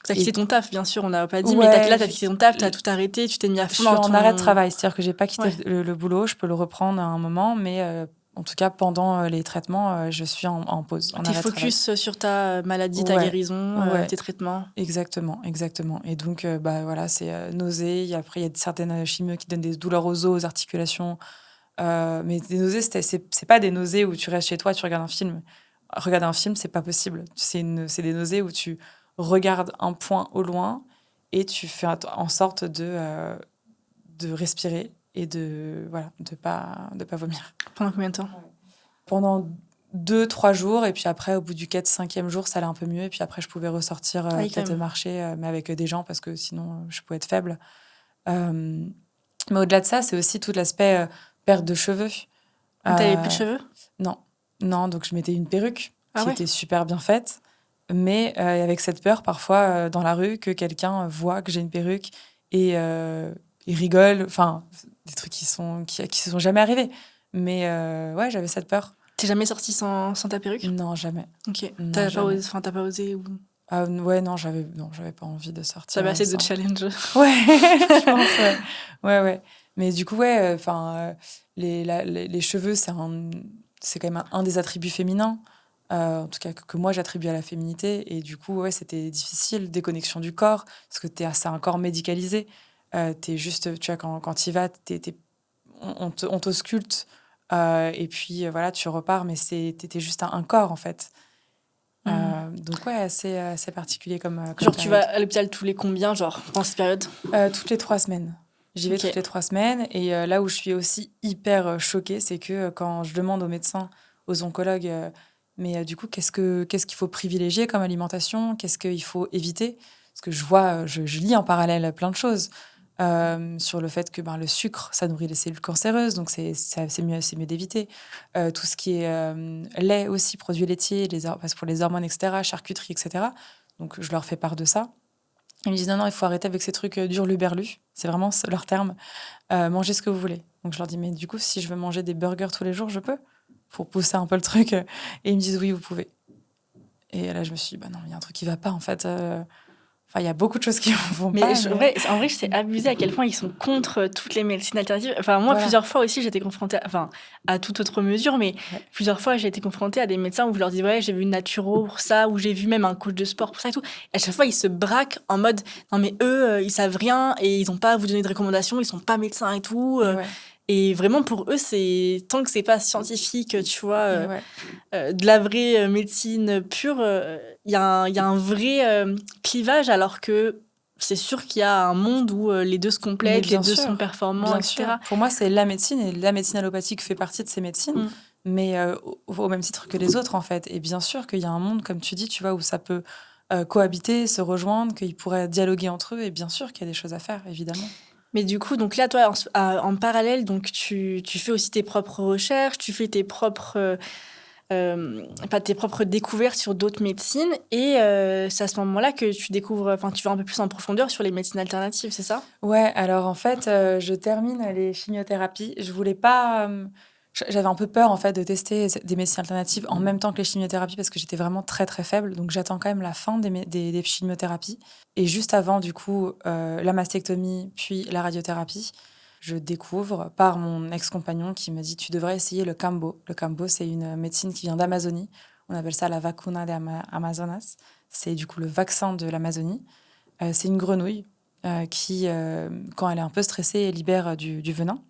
Tu as quitté ton taf, bien sûr, on n'a pas dit, mais Ouais, là, tu as quitté ton taf, tu as tout arrêté, tu t'es mis à je fond suis dans en ton... arrêt de travail, c'est-à-dire que j'ai pas quitté Ouais. le boulot, je peux le reprendre à un moment, mais en tout cas, pendant les traitements, je suis en pause, en T'es arrêt de travail. focus sur ta maladie, ta Ouais, guérison, ouais. tes traitements. Exactement, exactement. Et donc, voilà, c'est nausées. Après, il y a certaines chimios qui donnent des douleurs aux os, aux articulations. Mais des nausées, c'est pas des nausées où tu restes chez toi, tu regardes un film. Regarder un film, c'est pas possible. C'est des nausées où tu regardes un point au loin et tu fais en sorte de respirer et voilà, de pas vomir. Pendant combien de temps? Pendant 2-3 jours, et puis après, au bout du 4-5e jour, ça allait un peu mieux. Et puis après, je pouvais ressortir, Oui, quand peut-être même. marcher, mais avec des gens, parce que sinon, je pouvais être faible. Euh, mais au-delà de ça, c'est aussi tout l'aspect perte de cheveux. T'avais plus de Euh, cheveux? non, non, donc je mettais une perruque Ah qui ouais? était super bien faite, mais avec cette peur parfois dans la rue que quelqu'un voit que j'ai une perruque et rigole. Enfin, des trucs qui se sont jamais arrivés. Mais ouais, j'avais cette peur. T'es jamais sortie sans ta perruque? Non, jamais. Ok. Non, T'as pas jamais. osé, t'as pas osé ou... Ouais, non, j'avais pas envie de sortir T'avais assez de sans. challenge. Ouais, je pense, ouais. Ouais, ouais. Mais du coup, ouais, les cheveux, c'est quand même un des attributs féminins, en tout cas que moi j'attribue à la féminité. Et du coup, ouais, c'était difficile, déconnexion du corps, parce que c'est un corps médicalisé. T'es juste, tu vois, quand tu y vas, on t'ausculte, et puis voilà, tu repars, mais t'es juste un corps, en fait. Donc ouais, assez particulier comme Genre, tu vas période. à l'hôpital tous les combien, genre, pendant cette période? Toutes les 3 semaines. J'y vais Ok. toutes les 3 semaines. Et là où je suis aussi hyper choquée, c'est que quand je demande aux médecins, aux oncologues, mais du coup, qu'est-ce qu'il faut privilégier comme alimentation? Qu'est-ce qu'il faut éviter? Parce que je vois, je lis en parallèle plein de choses sur le fait que le sucre, ça nourrit les cellules cancéreuses, donc c'est mieux d'éviter. Tout ce qui est lait aussi, produits laitiers, parce que pour les hormones, etc., charcuterie, etc. Donc je leur fais part de ça. Ils me disent non, il faut arrêter avec ces trucs d'hurluberlu. C'est vraiment leur terme. Mangez ce que vous voulez. Donc je leur dis, mais du coup, si je veux manger des burgers tous les jours, je peux? Pour pousser un peu le truc. Et ils me disent oui, vous pouvez. Et là, je me suis dit, bah non, il y a un truc qui va pas, en fait. Enfin, il y a beaucoup de choses qui vont Mais pas. en vrai, c'est abusé à quel point ils sont contre toutes les médecines alternatives. Enfin, moi, Voilà. plusieurs fois aussi, j'ai été confrontée, à toute autre mesure, mais Ouais. plusieurs fois, j'ai été confrontée à des médecins où je leur dis, ouais, j'ai vu une naturo pour ça, ou j'ai vu même un coach de sport pour ça et tout. Et à chaque fois, ils se braquent en mode, non, mais eux, ils savent rien et ils ont pas à vous donner de recommandations, ils sont pas médecins et tout. Et ouais. Et vraiment, pour eux, c'est tant que c'est pas scientifique, tu vois, Et ouais. de la vraie médecine pure, il y a un vrai clivage, alors que c'est sûr qu'il y a un monde où les deux se Mais complètent, les bien deux sûr, sont performants, bien etc. sûr. Pour moi, c'est la médecine, et la médecine allopathique fait partie de ces médecines, mais au même titre que les autres, en fait. Et bien sûr qu'il y a un monde, comme tu dis, tu vois, où ça peut cohabiter, se rejoindre, qu'ils pourraient dialoguer entre eux. Et bien sûr qu'il y a des choses à faire, évidemment. Mais du coup, donc là, toi, en parallèle, donc tu fais aussi tes propres recherches, tu fais tes propres découvertes sur d'autres médecines, et c'est à ce moment-là que tu vas un peu plus en profondeur sur les médecines alternatives, c'est ça? Ouais, alors en fait, je termine les chimiothérapies. Je voulais pas, j'avais un peu peur en fait de tester des médecines alternatives en même temps que les chimiothérapies parce que j'étais vraiment très, très faible. Donc j'attends quand même la fin des chimiothérapies et juste avant du coup, la mastectomie puis la radiothérapie, je découvre par mon ex-compagnon qui me dit: «Tu devrais essayer le Cambo». Le Cambo, c'est une médecine qui vient d'Amazonie. On appelle ça la vacuna de Amazonas. C'est du coup le vaccin de l'Amazonie. C'est une grenouille qui, quand elle est un peu stressée, elle libère du venin. Donc,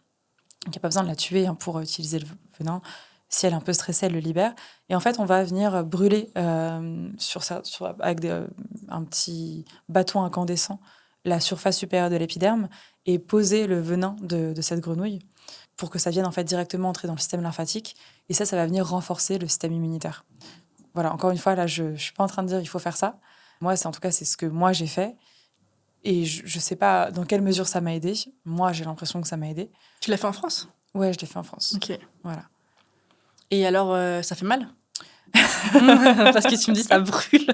il n'y a pas besoin de la tuer pour utiliser le venin. Si elle est un peu stressée, elle le libère. Et en fait, on va venir brûler avec un petit bâton incandescent la surface supérieure de l'épiderme et poser le venin de cette grenouille pour que ça vienne en fait directement entrer dans le système lymphatique. Et ça va venir renforcer le système immunitaire. Voilà, encore une fois, là, je ne suis pas en train de dire il faut faire ça. Moi, en tout cas, c'est ce que moi j'ai fait. Et je ne sais pas dans quelle mesure ça m'a aidé. Moi, j'ai l'impression que ça m'a aidé. Tu l'as fait en France? Ouais, je l'ai fait en France. Ok. Voilà. Et alors, ça fait mal? Parce que tu me dis ça brûle.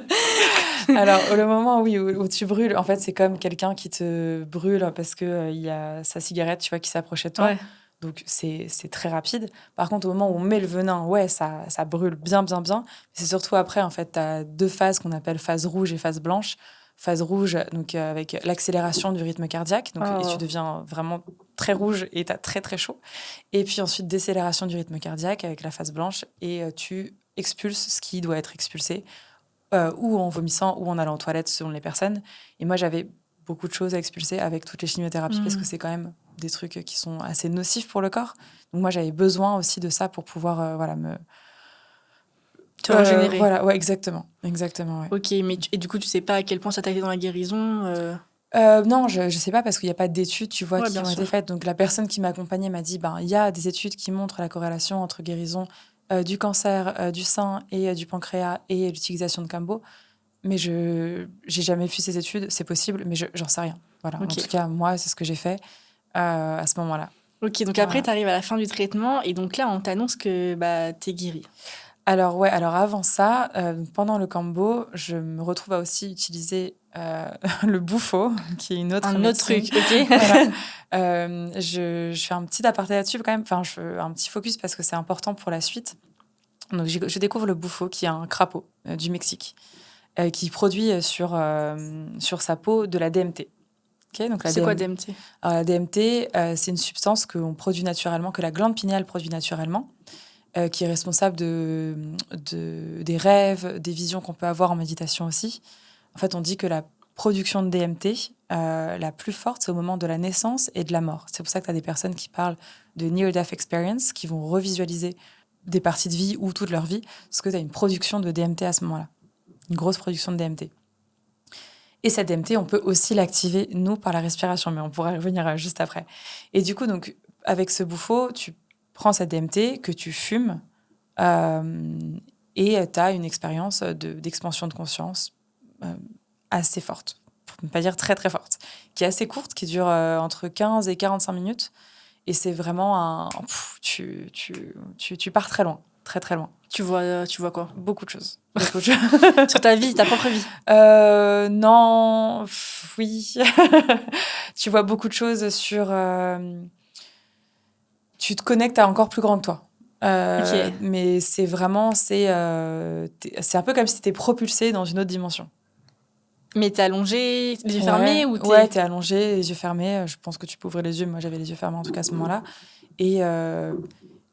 Alors, le moment où tu brûles, en fait, c'est comme quelqu'un qui te brûle parce qu'il y a sa cigarette, tu vois, qui s'approchait de toi. Ouais. Donc, c'est très rapide. Par contre, au moment où on met le venin, ouais, ça brûle bien, bien, bien. C'est surtout après, en fait, tu as 2 phases qu'on appelle phase rouge et phase blanche. Phase rouge, donc avec l'accélération du rythme cardiaque. Donc, et tu deviens vraiment très rouge et tu as très, très chaud. Et puis ensuite, décélération du rythme cardiaque avec la phase blanche. Et tu expulses ce qui doit être expulsé, ou en vomissant ou en allant aux toilettes selon les personnes. Et moi, j'avais beaucoup de choses à expulser avec toutes les chimiothérapies parce que c'est quand même des trucs qui sont assez nocifs pour le corps. Donc moi, j'avais besoin aussi de ça pour pouvoir te régénérer. Voilà, ouais, exactement. Exactement, ouais. Ok, mais et du coup, tu sais pas à quel point ça t'a aidé dans la guérison Non, je sais pas parce qu'il n'y a pas d'études, tu vois, Ouais, qui bien ont été sûr. faites. Donc la personne qui m'accompagnait m'a dit, il y a des études qui montrent la corrélation entre guérison du cancer du sein et du pancréas et l'utilisation de Cambo. Mais j'ai jamais vu ces études, c'est possible, mais j'en sais rien. Voilà. Ok. En tout cas, moi, c'est ce que j'ai fait à ce moment-là. Ok, donc après, tu arrives à la fin du traitement et donc là, on t'annonce que t'es guérie. Alors ouais, alors avant ça, pendant le Cambo, je me retrouve à aussi utiliser le Bufo, qui est une autre Un autre médecine. truc, ok. Voilà. Je fais un petit aparté là-dessus quand même, enfin je fais un petit focus parce que c'est important pour la suite. Donc je découvre le Bufo, qui est un crapaud du Mexique, qui produit sur sa peau de la DMT. Okay, donc C'est quoi DMT? Alors, la DMT, c'est une substance qu'on produit naturellement, que la glande pinéale produit naturellement, qui est responsable des rêves, des visions qu'on peut avoir en méditation aussi. En fait, on dit que la production de DMT, la plus forte, c'est au moment de la naissance et de la mort. C'est pour ça que tu as des personnes qui parlent de near-death experience, qui vont revisualiser des parties de vie ou toute leur vie, parce que tu as une production de DMT à ce moment-là, une grosse production de DMT. Et cette DMT, on peut aussi l'activer, nous, par la respiration, mais on pourra y revenir juste après. Et du coup, donc, avec ce Bufo, tu prends cette DMT que tu fumes et tu as une expérience d'expansion de conscience assez forte, pour ne pas dire très très forte, qui est assez courte, qui dure entre 15 et 45 minutes. Et c'est vraiment tu pars très loin, très très loin. Tu vois quoi? Beaucoup de choses. Sur ta vie, ta propre vie? Non, oui. Tu vois beaucoup de choses sur... tu te connectes à encore plus grand que toi. Ok. Mais c'est vraiment... c'est un peu comme si tu étais propulsé dans une autre dimension. Mais t'es allongée, les yeux fermés ou t'es... Ouais, t'es allongée, les yeux fermés. Je pense que tu peux ouvrir les yeux. Moi, j'avais les yeux fermés en tout cas à ce moment-là.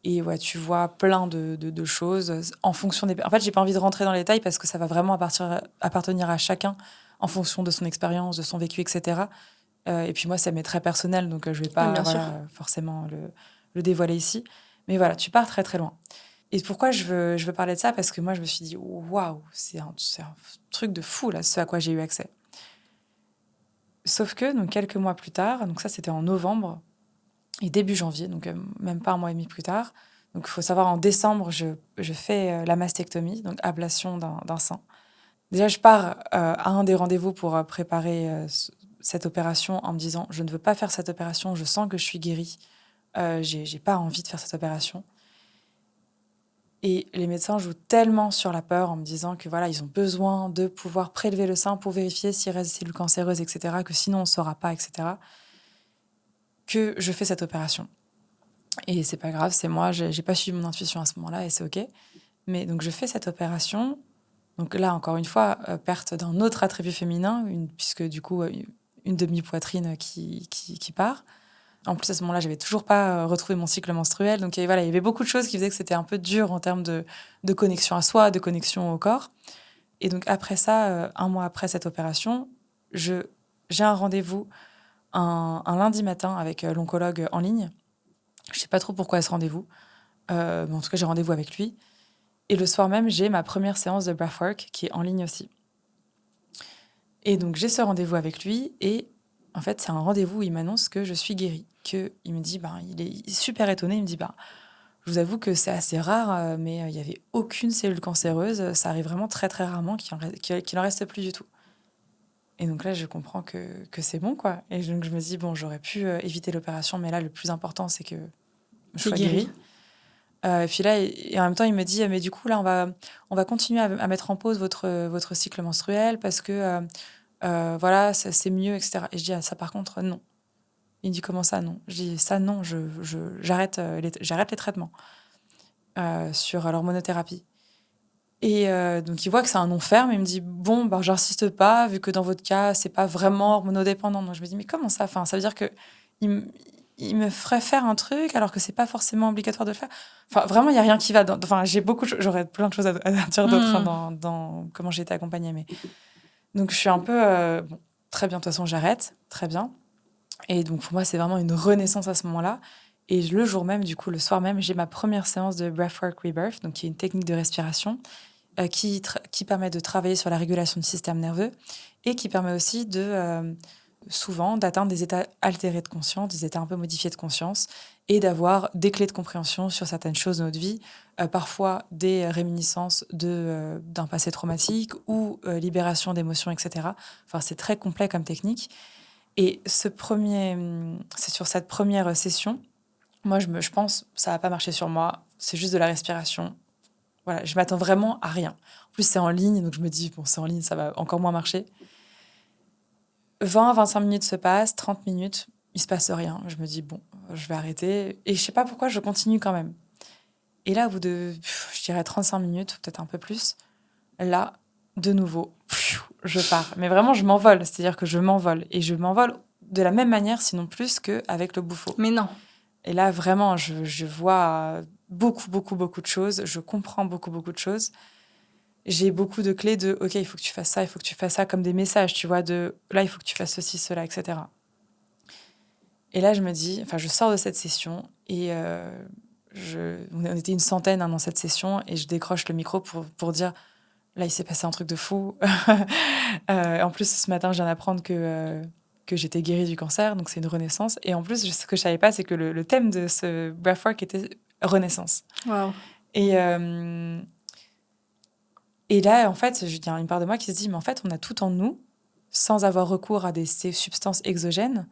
Et ouais, tu vois plein de choses en fonction des... En fait, j'ai pas envie de rentrer dans les détails parce que ça va vraiment appartenir à chacun en fonction de son expérience, de son vécu, etc. Et puis moi, ça m'est très personnel, donc je vais pas forcément le dévoiler ici. Mais voilà, tu pars très très loin. Et pourquoi je veux parler de ça? Parce que moi, je me suis dit, waouh, c'est un truc de fou, là, ce à quoi j'ai eu accès. Sauf que, donc, quelques mois plus tard, donc ça, c'était en novembre, et début janvier, donc même pas un mois et demi plus tard. Donc, il faut savoir, en décembre, je fais la mastectomie, donc ablation d'un sein. Déjà, je pars à un des rendez-vous pour préparer cette opération en me disant, je ne veux pas faire cette opération, je sens que je suis guérie. J'ai pas envie de faire cette opération. Et les médecins jouent tellement sur la peur en me disant que voilà, ils ont besoin de pouvoir prélever le sein pour vérifier s'il reste des cellules cancéreuses, etc., que sinon on ne saura pas, etc., que je fais cette opération. Et c'est pas grave, c'est moi, j'ai pas suivi mon intuition à ce moment-là et c'est OK. Mais donc je fais cette opération. Donc là, encore une fois, perte d'un autre attribut féminin, puisque du coup, une demi-poitrine qui part. En plus, à ce moment-là, j'avais toujours pas retrouvé mon cycle menstruel. Donc voilà, il y avait beaucoup de choses qui faisaient que c'était un peu dur en termes de connexion à soi, de connexion au corps. Et donc après ça, un mois après cette opération, j'ai un rendez-vous un lundi matin avec l'oncologue en ligne. Je sais pas trop pourquoi ce rendez-vous. Mais en tout cas, j'ai rendez-vous avec lui. Et le soir même, j'ai ma première séance de breathwork qui est en ligne aussi. Et donc, j'ai ce rendez-vous avec lui. Et en fait, c'est un rendez-vous où il m'annonce que je suis guérie. Il me dit, il est super étonné. Il me dit, je vous avoue que c'est assez rare, mais il n'y avait aucune cellule cancéreuse. Ça arrive vraiment très, très rarement qu'il en reste plus du tout. Et donc là, je comprends que c'est bon, quoi. Et donc, je me dis, j'aurais pu éviter l'opération, mais là, le plus important, c'est que je sois guérie. Et puis là, et en même temps, il me dit, mais du coup, là, on va continuer à mettre en pause votre cycle menstruel parce que, voilà, c'est mieux, etc. Et je dis, ça, par contre, non. Il me dit, comment ça, non? Je dis, ça, non, j'arrête les traitements sur l'hormonothérapie. Et donc, il voit que c'est un non ferme. Il me dit, j'insiste pas, vu que dans votre cas, c'est pas vraiment hormonodépendant. Donc, je me dis, mais comment ça? Enfin, ça veut dire que il me ferait faire un truc alors que c'est pas forcément obligatoire de le faire. Enfin, vraiment, il y a rien qui va. Enfin, j'aurais plein de choses à dire d'autres dans comment j'ai été accompagnée. Mais donc, je suis un peu très bien. De toute façon, j'arrête. Très bien. Et donc, pour moi, c'est vraiment une renaissance à ce moment-là. Et le jour même, du coup, le soir même, j'ai ma première séance de Breathwork Rebirth, donc qui est une technique de respiration qui permet de travailler sur la régulation du système nerveux et qui permet aussi souvent d'atteindre des états altérés de conscience, des états un peu modifiés de conscience et d'avoir des clés de compréhension sur certaines choses de notre vie, parfois des réminiscences d'un passé traumatique ou libération d'émotions, etc. Enfin, c'est très complet comme technique. Et c'est sur cette première session, moi, je pense, ça va pas marcher sur moi, c'est juste de la respiration. Voilà, je m'attends vraiment à rien. En plus, c'est en ligne, donc je me dis, c'est en ligne, ça va encore moins marcher. 20 à 25 minutes se passent, 30 minutes, il se passe rien. Je me dis, je vais arrêter. Et je sais pas pourquoi, je continue quand même. Et là, au bout de, je dirais 35 minutes, peut-être un peu plus, là, de nouveau, je pars. Mais vraiment, je m'envole. C'est-à-dire que je m'envole. Et je m'envole de la même manière, sinon plus qu'avec le bouffon. Mais non. Et là, vraiment, je vois beaucoup, beaucoup, beaucoup de choses. Je comprends beaucoup, beaucoup de choses. J'ai beaucoup de clés de « OK, il faut que tu fasses ça, il faut que tu fasses ça », comme des messages, tu vois, de « là, il faut que tu fasses ceci, cela, etc. » Et là, je sors de cette session et on était une centaine dans cette session et je décroche le micro pour dire « là, il s'est passé un truc de fou ». En plus, ce matin, je viens d'apprendre que j'étais guérie du cancer, donc c'est une renaissance. Et en plus, ce que je savais pas, c'est que le thème de ce breathwork était renaissance. Wow. Et là, en fait, il y a une part de moi qui se dit, mais en fait, on a tout en nous, sans avoir recours à ces substances exogènes,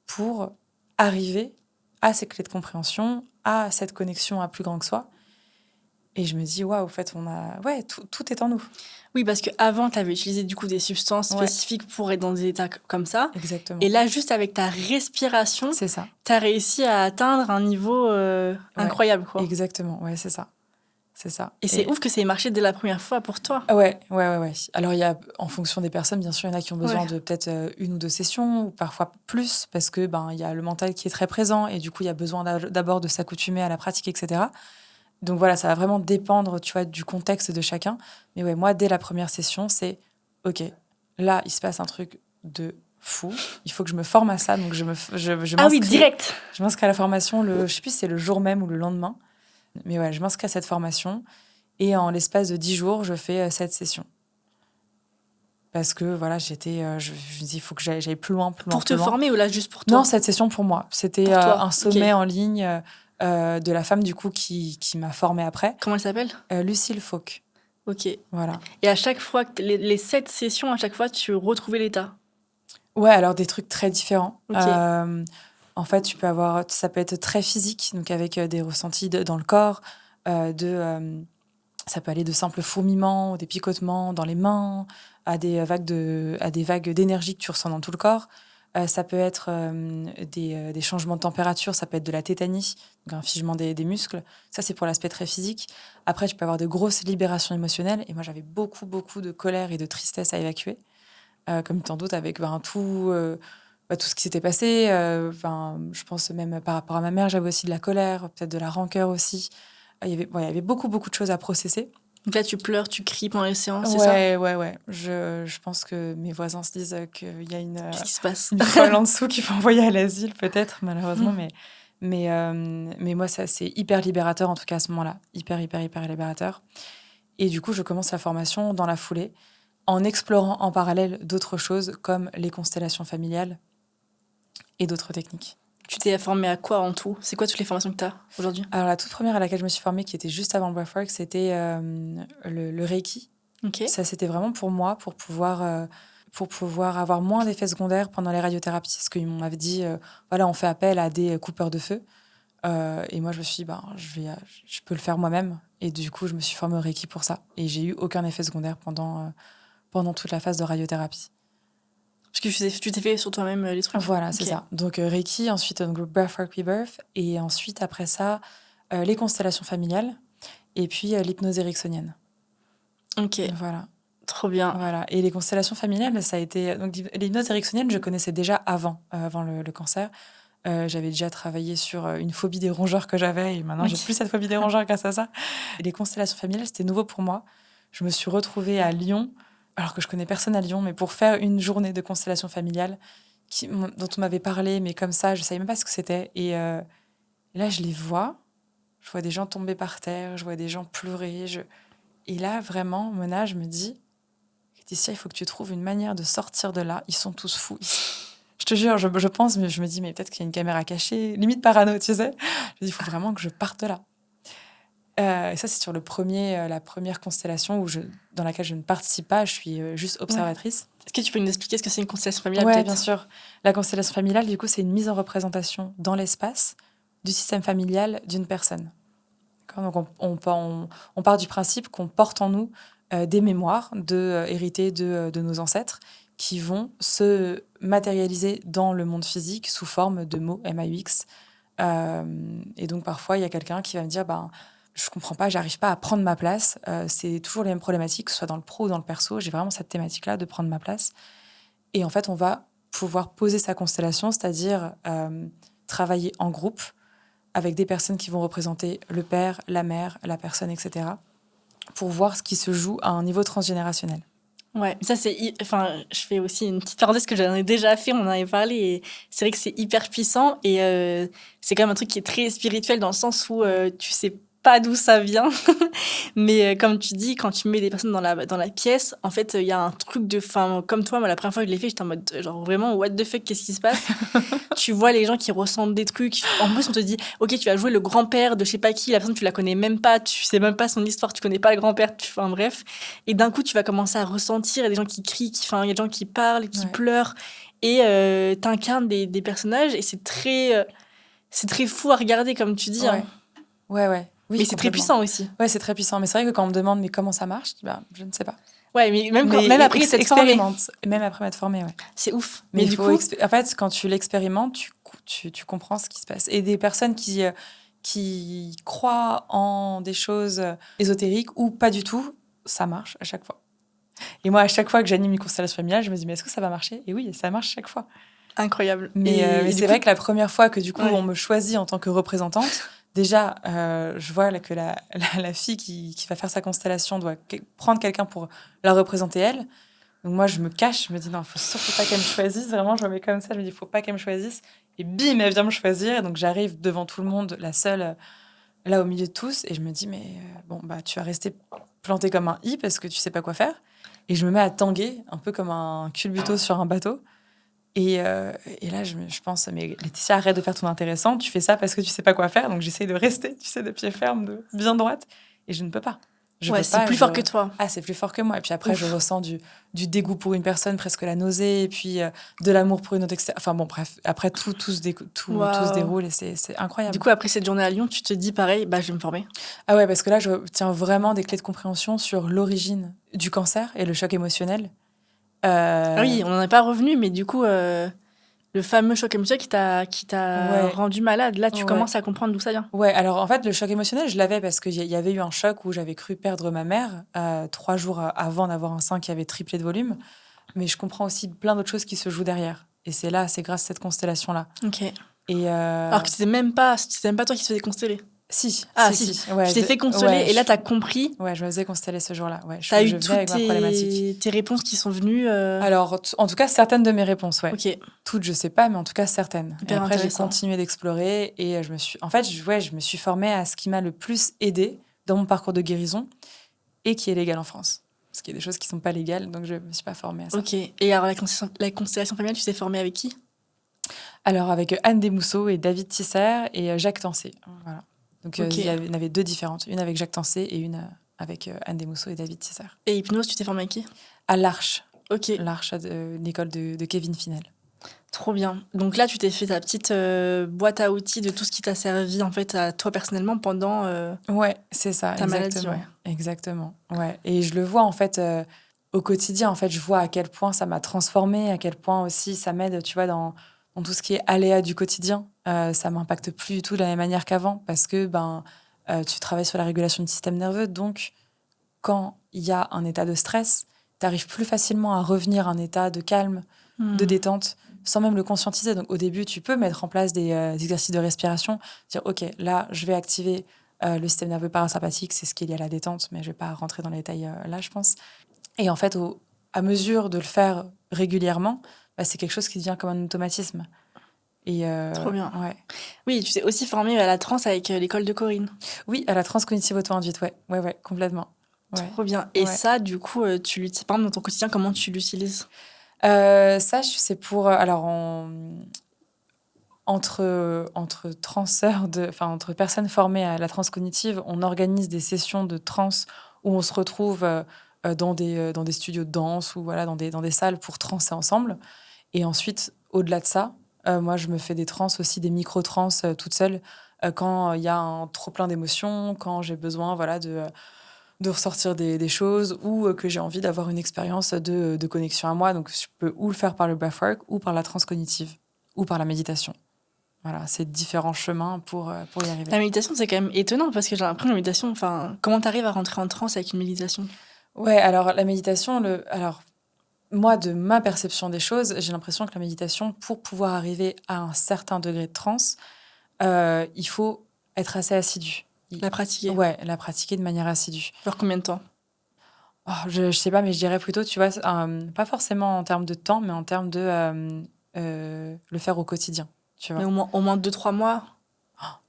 pour arriver à ces clés de compréhension, à cette connexion à plus grand que soi. Et je me dis, waouh, en fait, tout est en nous. Oui, parce qu'avant, tu avais utilisé du coup des substances spécifiques pour être dans des états comme ça. Exactement. Et là, juste avec ta respiration, tu as réussi à atteindre un niveau incroyable, quoi. Exactement, ouais, c'est ça. C'est ça. Et c'est ouf que ça ait marché dès la première fois pour toi. Ouais. Alors, en fonction des personnes, bien sûr, il y en a qui ont besoin de peut-être 1 ou 2 sessions, ou parfois plus, parce que il y a le mental qui est très présent, et du coup, il y a besoin d'abord de s'accoutumer à la pratique, etc. Donc voilà, ça va vraiment dépendre, tu vois, du contexte de chacun. Mais ouais, moi, dès la première session, c'est OK, là, il se passe un truc de fou. Il faut que je me forme à ça. Donc, je m'inscris. Ah oui, direct. Je m'inscris à la formation, je sais plus si c'est le jour même ou le lendemain. Mais ouais, je m'inscris à cette formation. Et en l'espace de 10 jours, je fais cette session. Parce que voilà, je me dis, il faut que j'aille plus loin. Pour te former ou là, juste pour toi? Non, cette session pour moi. C'était un sommet en ligne de la femme, du coup, qui m'a formée après. Comment elle s'appelle? Lucille Fauque. Ok. Voilà. Et à chaque fois, les 7 sessions, à chaque fois, tu retrouvais l'état. Ouais, alors des trucs très différents. Ok. En fait, ça peut être très physique, donc avec des ressentis dans le corps, ça peut aller de simples fourmillements, ou des picotements dans les mains, à des vagues d'énergie que tu ressens dans tout le corps. Ça peut être des changements de température, ça peut être de la tétanie, donc un figement des muscles. Ça, c'est pour l'aspect très physique. Après, tu peux avoir de grosses libérations émotionnelles. Et moi, j'avais beaucoup, beaucoup de colère et de tristesse à évacuer, comme tant d'autres, avec tout ce qui s'était passé. Je pense même par rapport à ma mère, j'avais aussi de la colère, peut-être de la rancœur aussi. Il y avait beaucoup, beaucoup de choses à processer. Donc là, tu pleures, tu cries pendant les séances, c'est ça? Ouais. Je pense que mes voisins se disent qu'il y a Qu'est-ce qui se passe? une folle en dessous qu'il faut envoyer à l'asile, peut-être, malheureusement. Mm. Mais moi, ça, c'est hyper libérateur, en tout cas, à ce moment-là. Hyper, hyper, hyper libérateur. Et du coup, je commence la formation dans la foulée, en explorant en parallèle d'autres choses, comme les constellations familiales et d'autres techniques. Tu t'es formée à quoi en tout? C'est quoi toutes les formations que tu as aujourd'hui? Alors, la toute première à laquelle je me suis formée, qui était juste avant le breathwork, c'était le Reiki. Ok. Ça, c'était vraiment pour moi, pour pouvoir avoir moins d'effets secondaires pendant les radiothérapies. Parce qu'ils m'avaient dit, voilà, on fait appel à des coupeurs de feu. Et moi, je me suis dit, je peux le faire moi-même. Et du coup, je me suis formée au Reiki pour ça. Et j'ai eu aucun effet secondaire pendant toute la phase de radiothérapie. Parce que tu t'es fait sur toi-même les trucs. Voilà, c'est Ok. ça. Donc, Reiki, ensuite, donc, Breathwork Rebirth. Et ensuite, après ça, les constellations familiales. Et puis, l'hypnose ericksonienne. Ok. Voilà. Trop bien. Voilà. Et les constellations familiales, ça a été. Donc, l'hypnose ericksonienne, je connaissais déjà avant le cancer. J'avais déjà travaillé sur une phobie des rongeurs que j'avais, et maintenant, j'ai Ok. plus cette phobie des rongeurs grâce à ça. Et les constellations familiales, c'était nouveau pour moi. Je me suis retrouvée à Lyon, alors que je connais personne à Lyon, mais pour faire une journée de constellation familiale dont on m'avait parlé, mais comme ça, je savais même pas ce que c'était. Et là, je vois des gens tomber par terre, je vois des gens pleurer. Et là, vraiment, Mona, je me dis, Laetitia, il faut que tu trouves une manière de sortir de là. Ils sont tous fous. Je te jure, je pense, mais je me dis, mais peut-être qu'il y a une caméra cachée, limite parano, tu sais. Je dis, il faut vraiment que je parte de là. Et ça, c'est sur la première constellation dans laquelle je ne participe pas, je suis juste Ouais. observatrice. Est-ce que tu peux nous expliquer ce que c'est une constellation familiale, Ouais, peut-être? bien sûr. La constellation familiale, du coup, c'est une mise en représentation dans l'espace du système familial d'une personne. D'accord. Donc, on part du principe qu'on porte en nous des mémoires héritées de nos ancêtres qui vont se matérialiser dans le monde physique sous forme de mots MAUX. Et donc, parfois, il y a quelqu'un qui va me dire, je comprends pas, j'arrive pas à prendre ma place. C'est toujours les mêmes problématiques, que ce soit dans le pro ou dans le perso. J'ai vraiment cette thématique-là de prendre ma place. Et en fait, on va pouvoir poser sa constellation, c'est-à-dire travailler en groupe avec des personnes qui vont représenter le père, la mère, la personne, etc., pour voir ce qui se joue à un niveau transgénérationnel. Ouais, ça enfin, je fais aussi une petite parenthèse que j'en ai déjà fait, on en avait parlé, et c'est vrai que c'est hyper puissant, et c'est quand même un truc qui est très spirituel dans le sens où tu sais pas d'où ça vient, mais comme tu dis, quand tu mets des personnes dans la pièce, en fait, il y a un truc enfin, comme toi, moi, la première fois que je l'ai fait, j'étais en mode, genre, vraiment, what the fuck, qu'est-ce qui se passe? Tu vois les gens qui ressentent des trucs. En plus, on te dit, ok, tu vas jouer le grand-père de je sais pas qui, la personne, tu la connais même pas, tu sais même pas son histoire, tu connais pas le grand-père, enfin bref. Et d'un coup, tu vas commencer à ressentir, il y a des gens qui crient, il y a des gens qui parlent, qui pleurent, et t'incarnes des personnages, et c'est très fou à regarder, comme tu dis. Hein. Ouais. Oui, mais c'est très puissant aussi. Ouais, c'est très puissant. Mais c'est vrai que quand on me demande mais comment ça marche, je dis, je ne sais pas. Ouais, mais même après cette expérimente. Même après m'être formée, ouais. C'est ouf. Mais du coup, en fait, quand tu l'expérimentes, tu comprends ce qui se passe. Et des personnes qui croient en des choses ésotériques ou pas du tout, ça marche à chaque fois. Et moi, à chaque fois que j'anime une constellation familiale, je me dis, mais est-ce que ça va marcher? Et oui, ça marche chaque fois. Incroyable. Mais c'est vrai que la première fois que du coup, on me choisit en tant que représentante, déjà, je vois que la fille qui va faire sa constellation doit prendre quelqu'un pour la représenter elle. Donc moi, je me cache, je me dis, non, il faut surtout pas qu'elle me choisisse. Vraiment, je me mets comme ça, je me dis, il faut pas qu'elle me choisisse. Et bim, elle vient me choisir. Et donc j'arrive devant tout le monde, la seule, là au milieu de tous. Et je me dis, mais tu vas rester planté comme un i parce que tu sais pas quoi faire. Et je me mets à tanguer, un peu comme un culbuto sur un bateau. Et là, je pense, mais Laetitia, arrête de faire ton intéressant. Tu fais ça parce que tu sais pas quoi faire. Donc j'essaye de rester, tu sais, de pied ferme, de bien droite. Et je ne peux pas. Je veux c'est pas, plus fort que toi. Ah, c'est plus fort que moi. Et puis après, Ouf. je ressens du dégoût pour une personne, presque la nausée, et puis de l'amour pour une autre, etc. Enfin bon, bref, après, tout se déroule et c'est incroyable. Du coup, après cette journée à Lyon, tu te dis pareil, je vais me former. Ah ouais, parce que là, je tiens vraiment des clés de compréhension sur l'origine du cancer et le choc émotionnel. Ah oui, on n'en est pas revenu, mais du coup, le fameux choc émotionnel qui t'a Ouais. rendu malade, là, tu Ouais. commences à comprendre d'où ça vient. Ouais, alors en fait, le choc émotionnel, je l'avais parce qu'il y avait eu un choc où j'avais cru perdre ma mère 3 jours avant d'avoir un sein qui avait triplé de volume. Mais je comprends aussi plein d'autres choses qui se jouent derrière. Et c'est grâce à cette constellation-là. Ok. Et Alors que c'était même pas toi qui se faisais consteller. Si. Ouais, tu t'es fait consteller et là, t'as compris. Ouais, je me faisais consteller ce jour-là. Ouais, T'as eu je venais toutes avec ma problématique. tes réponses qui sont venues. Alors, en tout cas, certaines de mes réponses, ouais. Ok. Toutes, je sais pas, mais en tout cas, certaines. Hyper et après, j'ai intéressant. continué d'explorer et je me suis formée à ce qui m'a le plus aidée dans mon parcours de guérison et qui est légal en France. Parce qu'il y a des choses qui sont pas légales, donc je me suis pas formée à ça. Ok. Et alors, la constellation familiale, tu t'es formée avec qui? Alors, avec Anne Desmousseaux et David Tisser et Jacques Tancé. Voilà. Donc, Ok. il y en avait 2 différentes. Une avec Jacques Tancé et une avec Anne Desmousseaux et David Tisser. Et hypnose, tu t'es formée avec qui? À l'Arche. Ok. L'Arche, l'école de Kevin Finel. Trop bien. Donc là, tu t'es fait ta petite boîte à outils de tout ce qui t'a servi en fait à toi personnellement pendant Ouais, c'est ça, ta maladie. Ouais. Exactement. Ouais. Et je le vois en fait au quotidien. En fait, je vois à quel point ça m'a transformée, à quel point aussi ça m'aide, tu vois, dans tout ce qui est aléa du quotidien. Ça m'impacte plus du tout de la même manière qu'avant parce que tu travailles sur la régulation du système nerveux. Donc, quand il y a un état de stress, tu arrives plus facilement à revenir à un état de calme, de détente, sans même le conscientiser. Donc, au début, tu peux mettre en place des exercices de respiration, dire, OK, là, je vais activer le système nerveux parasympathique, c'est ce qui est lié à la détente, mais je ne vais pas rentrer dans les détails là, je pense. Et en fait, à mesure de le faire régulièrement, c'est quelque chose qui devient comme un automatisme. Et Trop bien. Ouais. Oui, tu t'es aussi formée à la transe avec l'école de Corinne. Oui, à la transe cognitive auto-induite, ouais, complètement. Ouais. Trop bien. Et Ouais. ça, du coup, tu l'utilises, par exemple, dans ton quotidien, comment tu l'utilises? Ça, c'est pour... Alors, entre transeurs, entre personnes formées à la transe cognitive, on organise des sessions de transe où on se retrouve dans des studios de danse ou voilà, dans des salles pour transer ensemble. Et ensuite, au-delà de ça, moi, je me fais des transes aussi, des micro-trans toute seule, quand il y a un trop-plein d'émotions, quand j'ai besoin voilà, de ressortir des choses ou que j'ai envie d'avoir une expérience de connexion à moi. Donc, je peux ou le faire par le breathwork ou par la transe cognitive ou par la méditation. Voilà, c'est différents chemins pour y arriver. La méditation, c'est quand même étonnant parce que j'ai l'impression que la méditation, enfin, comment tu arrives à rentrer en transe avec une méditation? Ouais, alors la méditation, alors moi, de ma perception des choses, j'ai l'impression que la méditation, pour pouvoir arriver à un certain degré de transe, il faut être assez assidu. La pratiquer. Ouais, la pratiquer de manière assidue. Genre combien de temps? Je sais pas, mais je dirais plutôt, tu vois, pas forcément en termes de temps, mais en termes de le faire au quotidien. Tu vois. Mais au moins 2-3 mois?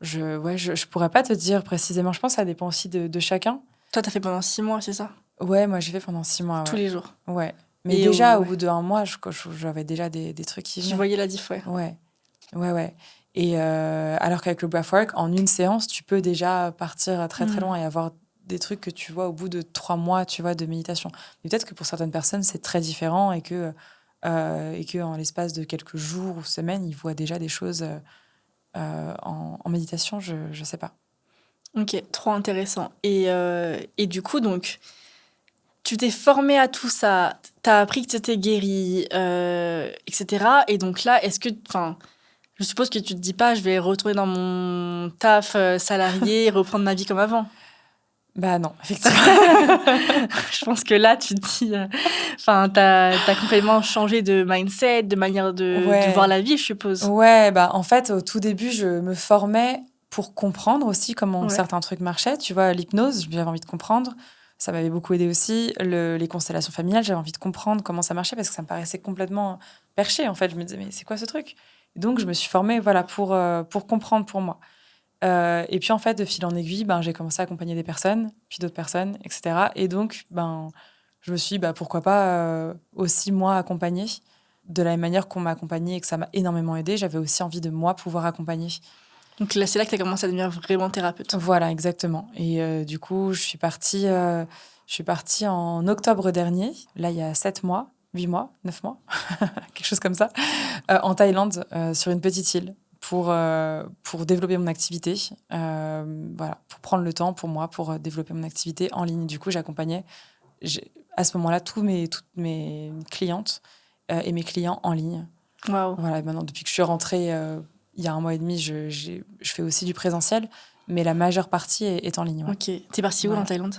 Je pourrais pas te dire précisément. Je pense que ça dépend aussi de chacun. Toi, t'as fait pendant 6 mois, c'est ça? Ouais, moi j'ai fait pendant 6 mois. Tous les jours. Ouais. Mais Et déjà, au ouais. bout d'un mois, j'avais déjà des trucs qui venaient. Tu voyais la diff, ouais. Ouais. Et alors qu'avec le breathwork, en une séance, tu peux déjà partir très très loin et avoir des trucs que tu vois au bout de 3 mois, tu vois, de méditation. Mais peut-être que pour certaines personnes, c'est très différent et que en l'espace de quelques jours ou semaines, ils voient déjà des choses en méditation, je sais pas. Ok, trop intéressant. Et du coup, donc, tu t'es formé à tout ça, t'as appris que tu étais guérie, etc. Et donc là, enfin, je suppose que tu te dis pas, je vais retourner dans mon taf salarié et reprendre ma vie comme avant. Bah non, effectivement. Je pense que là, tu te dis, enfin, t'as complètement changé de mindset, de manière de voir la vie, je suppose. Ouais, en fait, au tout début, je me formais pour comprendre aussi comment Ouais. certains trucs marchaient. Tu vois, l'hypnose, j'avais envie de comprendre. Ça m'avait beaucoup aidé aussi. Les constellations familiales, j'avais envie de comprendre comment ça marchait parce que ça me paraissait complètement perché. En fait, je me disais, mais c'est quoi ce truc? Et donc, je me suis formée voilà, pour comprendre pour moi. Et puis, en fait, de fil en aiguille, j'ai commencé à accompagner des personnes, puis d'autres personnes, etc. Et donc, je me suis dit, pourquoi pas aussi, moi, accompagner de la même manière qu'on m'a accompagnée et que ça m'a énormément aidée. J'avais aussi envie de, moi, pouvoir accompagner. Donc là, c'est là que tu as commencé à devenir vraiment thérapeute. Voilà, exactement. Et du coup, je suis partie en octobre dernier, là, il y a 7 mois, 8 mois, 9 mois, quelque chose comme ça, en Thaïlande, sur une petite île, pour développer mon activité. Voilà, pour prendre le temps pour moi, pour développer mon activité en ligne. Du coup, à ce moment-là, toutes mes clientes et mes clients en ligne. Waouh. Voilà, maintenant, depuis que je suis rentrée il y a 1 mois et demi, je fais aussi du présentiel, mais la majeure partie est en ligne. Ouais. Ok. T'es partie où en Thaïlande?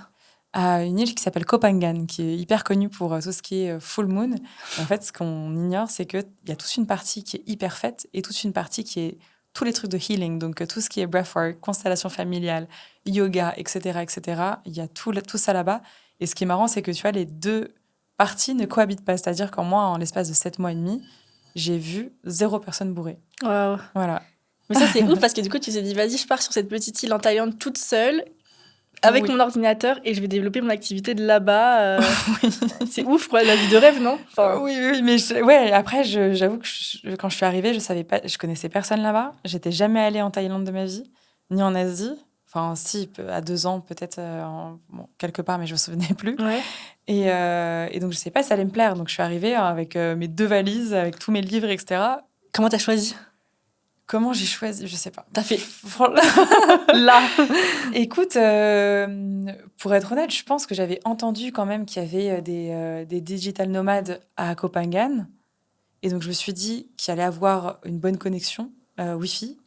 À une île qui s'appelle Koh Phangan, qui est hyper connue pour tout ce qui est full moon. Et en fait, ce qu'on ignore, c'est qu'il y a toute une partie qui est hyper faite et toute une partie qui est tous les trucs de healing. Donc, tout ce qui est breathwork, constellation familiale, yoga, etc., etc. Il y a tout ça là-bas. Et ce qui est marrant, c'est que tu vois, les deux parties ne cohabitent pas. C'est-à-dire qu'en moi, en l'espace de 7 mois et demi, j'ai vu 0 personne bourrée. Waouh. Voilà. Mais ça, c'est ouf parce que du coup, tu t'es dit, vas-y, je pars sur cette petite île en Thaïlande toute seule, avec mon ordinateur, et je vais développer mon activité de là-bas. Oui. C'est ouf, quoi, la vie de rêve, non? Enfin... Oui, mais ouais, après, j'avoue que quand je suis arrivée, je connaissais personne là-bas. J'étais jamais allée en Thaïlande de ma vie, ni en Asie. Enfin, si, à 2 ans, peut-être quelque part, mais je me souvenais plus. Ouais. Et donc, je sais pas si ça allait me plaire. Donc, je suis arrivée avec mes 2 valises, avec tous mes livres, etc. Comment t'as choisi? Comment j'ai choisi? Je sais pas. T'as fait là. Écoute, pour être honnête, je pense que j'avais entendu quand même qu'il y avait des digital nomades à Koh Phangan. Et donc, je me suis dit qu'il allait avoir une bonne connexion Wi-Fi.